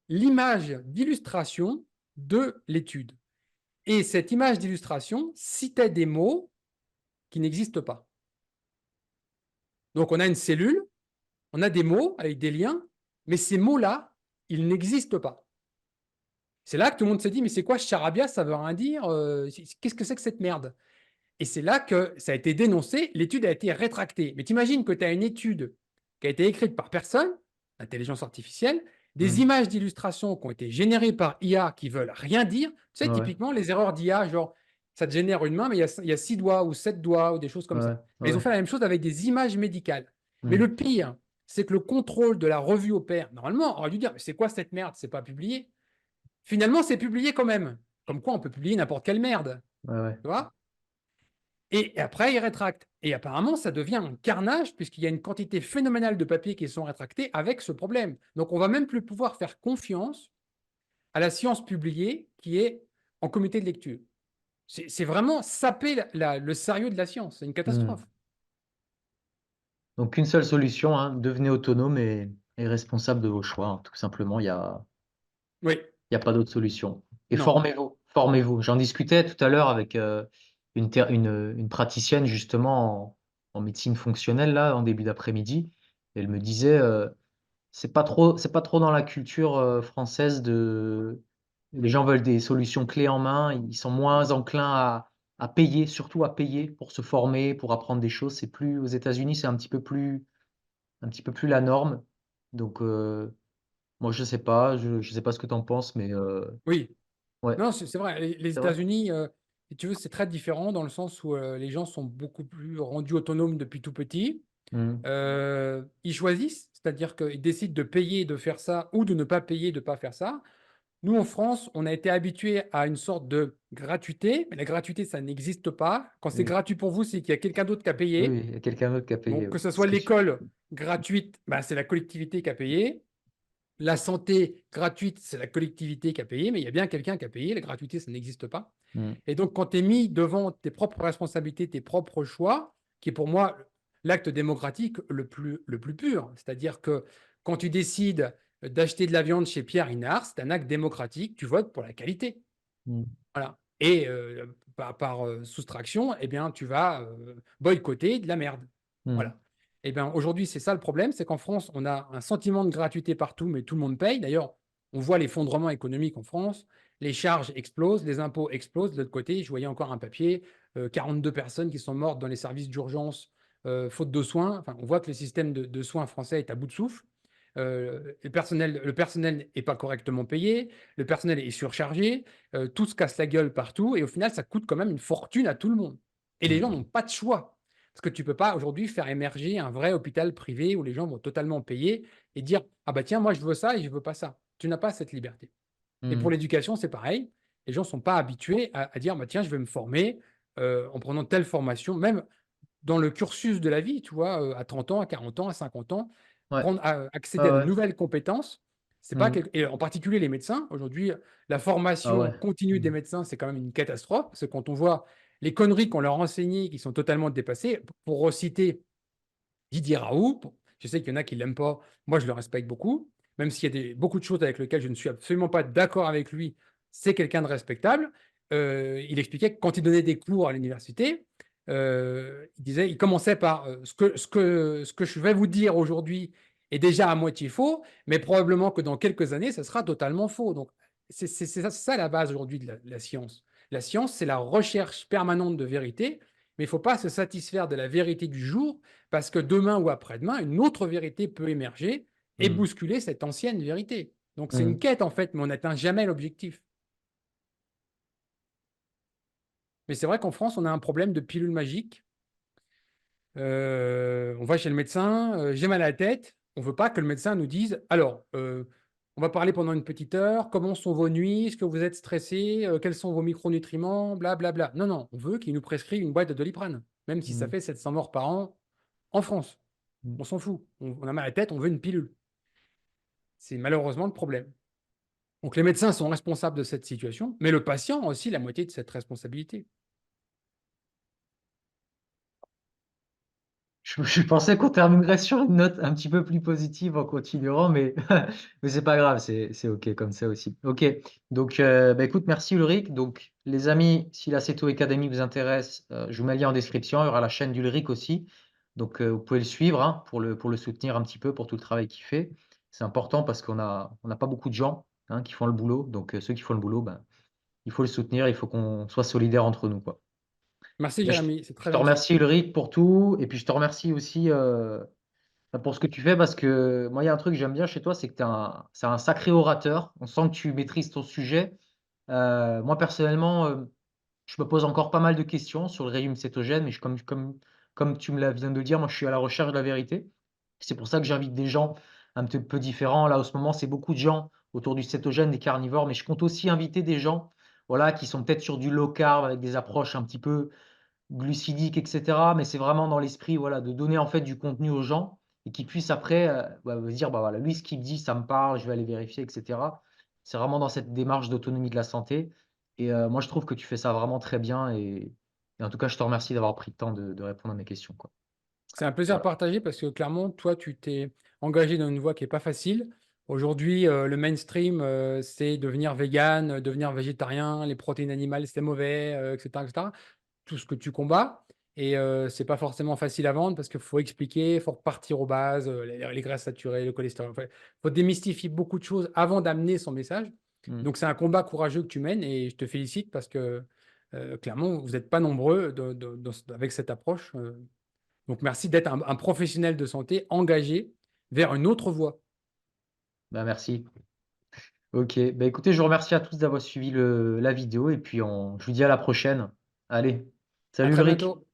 l'image d'illustration de l'étude. Et cette image d'illustration citait des mots qui n'existent pas. Donc on a une cellule, on a des mots avec des liens, mais ces mots-là, ils n'existent pas. C'est là que tout le monde s'est dit, mais c'est quoi ce charabia? Ça veut rien dire. Qu'est-ce que c'est que cette merde? Et c'est là que ça a été dénoncé, l'étude a été rétractée. Mais t'imagines que tu as une étude qui a été écrite par personne, intelligence artificielle, des Mm. images d'illustration qui ont été générées par IA qui veulent rien dire. Tu sais, Ouais. typiquement, les erreurs d'IA, genre, ça te génère une main, mais il y a 6 doigts ou 7 doigts ou des choses comme Ouais. ça. Mais ils ont Ouais. fait la même chose avec des images médicales. Mais Mm. le pire, c'est que le contrôle de la revue au pair, normalement, on aurait dû dire, mais c'est quoi cette merde? C'est pas publié. Finalement, c'est publié quand même. Comme quoi, on peut publier n'importe quelle merde. Ouais. Ouais. Tu vois? Et après, ils rétractent. Et apparemment, ça devient un carnage puisqu'il y a une quantité phénoménale de papiers qui sont rétractés avec ce problème. Donc, on va même plus pouvoir faire confiance à la science publiée qui est en comité de lecture. C'est vraiment saper le sérieux de la science. C'est une Mm. catastrophe. Donc, une seule solution, hein, devenez autonome et responsable de vos choix, hein. Tout simplement, Oui, il y a pas d'autre solution. Et non. formez-vous, formez-vous. J'en discutais tout à l'heure avec une praticienne justement en médecine fonctionnelle là, en début d'après-midi. Elle me disait, c'est pas trop dans la culture française de. Les gens veulent des solutions clés en main. Ils sont moins enclins à payer, surtout à payer pour se former, pour apprendre des choses. C'est plus aux États-Unis, c'est un petit peu plus la norme. Donc, moi, je sais pas, je sais pas ce que tu en penses, mais Oui. ouais, Non, c'est vrai. Les c'est vrai. États-Unis, si tu veux, c'est très différent dans le sens où les gens sont beaucoup plus rendus autonomes depuis tout petit. Mm, Ils choisissent, c'est-à-dire qu'ils décident de payer de faire ça ou de ne pas payer de ne pas faire ça. Nous, en France, on a été habitués à une sorte de gratuité, mais la gratuité, ça n'existe pas. Quand c'est oui, gratuit pour vous, c'est qu'il y a quelqu'un d'autre qui a oui, payé. oui, il y a quelqu'un d'autre qui a payé. Donc, Oui. que ce Ce soit que tu. l'école gratuite, bah, c'est la collectivité qui a payé. La santé gratuite, c'est la collectivité qui a payé, mais il y a bien quelqu'un qui a payé. La gratuité, ça n'existe pas. Mm, Et donc, quand tu es mis devant tes propres responsabilités, tes propres choix, qui est pour moi l'acte démocratique le plus pur, c'est-à-dire que quand tu décides d'acheter de la viande chez Pierre Inard, c'est un acte démocratique, tu votes pour la qualité. mm, Voilà. Et par soustraction, eh bien, tu vas boycotter de la merde. mm, Voilà. Eh bien, aujourd'hui, c'est ça le problème, c'est qu'en France, on a un sentiment de gratuité partout, mais tout le monde paye. D'ailleurs, on voit l'effondrement économique en France. Les charges explosent, les impôts explosent. De l'autre côté, je voyais encore un papier, 42 personnes qui sont mortes dans les services d'urgence faute de soins. Enfin, on voit que le système de soins français est à bout de souffle. Le personnel n'est pas correctement payé, le personnel est surchargé, tout se casse la gueule partout, et au final, ça coûte quand même une fortune à tout le monde. Et les gens mm, n'ont pas de choix. Parce que tu ne peux pas aujourd'hui faire émerger un vrai hôpital privé où les gens vont totalement payer et dire ah bah tiens, moi je veux ça et je ne veux pas ça. Tu n'as pas cette liberté. Et pour mm, l'éducation, c'est pareil. Les gens ne sont pas habitués à dire bah tiens, je vais me former en prenant telle formation, même dans le cursus de la vie, tu vois, à 30 ans, à 40 ans, à 50 ans, ouais, accéder ouais, à de ouais. nouvelles compétences, c'est pas Mm, quelque et en particulier les médecins. Aujourd'hui, la ah formation ouais. continue Mm, des médecins, c'est quand même une catastrophe, parce que quand on voit les conneries qu'on leur enseignait qui sont totalement dépassées, pour reciter Didier Raoult, je sais qu'il y en a qui l'aiment pas, moi je le respecte beaucoup, même s'il y a beaucoup de choses avec lesquelles je ne suis absolument pas d'accord avec lui, c'est quelqu'un de respectable. Il expliquait que quand il donnait des cours à l'université, il commençait par ce que je vais vous dire aujourd'hui est déjà à moitié faux, mais probablement que dans quelques années, ça sera totalement faux. Donc, c'est ça la base aujourd'hui de la science. La science, c'est la recherche permanente de vérité, mais il ne faut pas se satisfaire de la vérité du jour, parce que demain ou après-demain, une autre vérité peut émerger et mm, bousculer cette ancienne vérité. Donc c'est une mm. quête en fait, mais on n'atteint jamais l'objectif. Mais c'est vrai qu'en France, on a un problème de pilule magique. On va chez le médecin, j'ai mal à la tête. On ne veut pas que le médecin nous dise, alors, on va parler pendant une petite heure, comment sont vos nuits, est-ce que vous êtes stressé, quels sont vos micronutriments, blablabla. Non, non, on veut qu'il nous prescrive une boîte de Doliprane, même si ça Mm, fait 700 morts par an en France. mm, On s'en fout. On a mal à la tête, on veut une pilule. C'est malheureusement le problème. Donc les médecins sont responsables de cette situation, mais le patient a aussi la moitié de cette responsabilité. Je pensais qu'on terminerait sur une note un petit peu plus positive en continuant, mais, mais c'est pas grave, c'est OK comme ça aussi. OK, donc bah, écoute, merci Ulrich. Donc les amis, si la Ceto Academy vous intéresse, je vous mets le lien en description, il y aura la chaîne d'Ulrich aussi. Donc vous pouvez le suivre hein, pour le soutenir un petit peu pour tout le travail qu'il fait. C'est important parce on n'a pas beaucoup de gens hein, qui font le boulot. Donc ceux qui font le boulot, ben, il faut le soutenir, il faut qu'on soit solidaires entre nous, quoi. Merci Ben, Jérémy, c'est je très te gentil. remercie Ulrich pour tout et puis je te remercie aussi pour ce que tu fais parce que moi il y a un truc que j'aime bien chez toi, c'est que c'est un sacré orateur. On sent que tu maîtrises ton sujet. Moi personnellement, je me pose encore pas mal de questions sur le régime cétogène, mais comme tu me viens de le dire, moi je suis à la recherche de la vérité. C'est pour ça que j'invite des gens un petit peu différents. Là, en ce moment, c'est beaucoup de gens autour du cétogène, des carnivores, mais je compte aussi inviter des gens voilà, qui sont peut-être sur du low carb avec des approches un petit peu glucidique, etc. Mais c'est vraiment dans l'esprit voilà, de donner en fait du contenu aux gens et qu'ils puissent après se dire bah, voilà, lui, ce qu'il me dit, ça me parle, je vais aller vérifier, etc. C'est vraiment dans cette démarche d'autonomie de la santé. Et moi, je trouve que tu fais ça vraiment très bien. Et en tout cas, je te remercie d'avoir pris le temps de répondre à mes questions, quoi. C'est un plaisir Voilà. partagé parce que clairement, toi, tu t'es engagé dans une voie qui n'est pas facile. Aujourd'hui, le mainstream, c'est devenir vegan, devenir végétarien, les protéines animales, c'est mauvais, etc., etc. Tout ce que tu combats. Et c'est pas forcément facile à vendre parce qu'il faut expliquer, il faut repartir aux bases, les graisses saturées, le cholestérol. Enfin, faut démystifier beaucoup de choses avant d'amener son message. Mm. Donc, c'est un combat courageux que tu mènes et je te félicite parce que clairement, vous n'êtes pas nombreux avec cette approche. Donc, merci d'être un professionnel de santé engagé vers une autre voie. Ben, merci. Ok, ben, écoutez, je vous remercie à tous d'avoir suivi la vidéo et puis je vous dis à la prochaine. Allez, À salut très Ulrich. bientôt.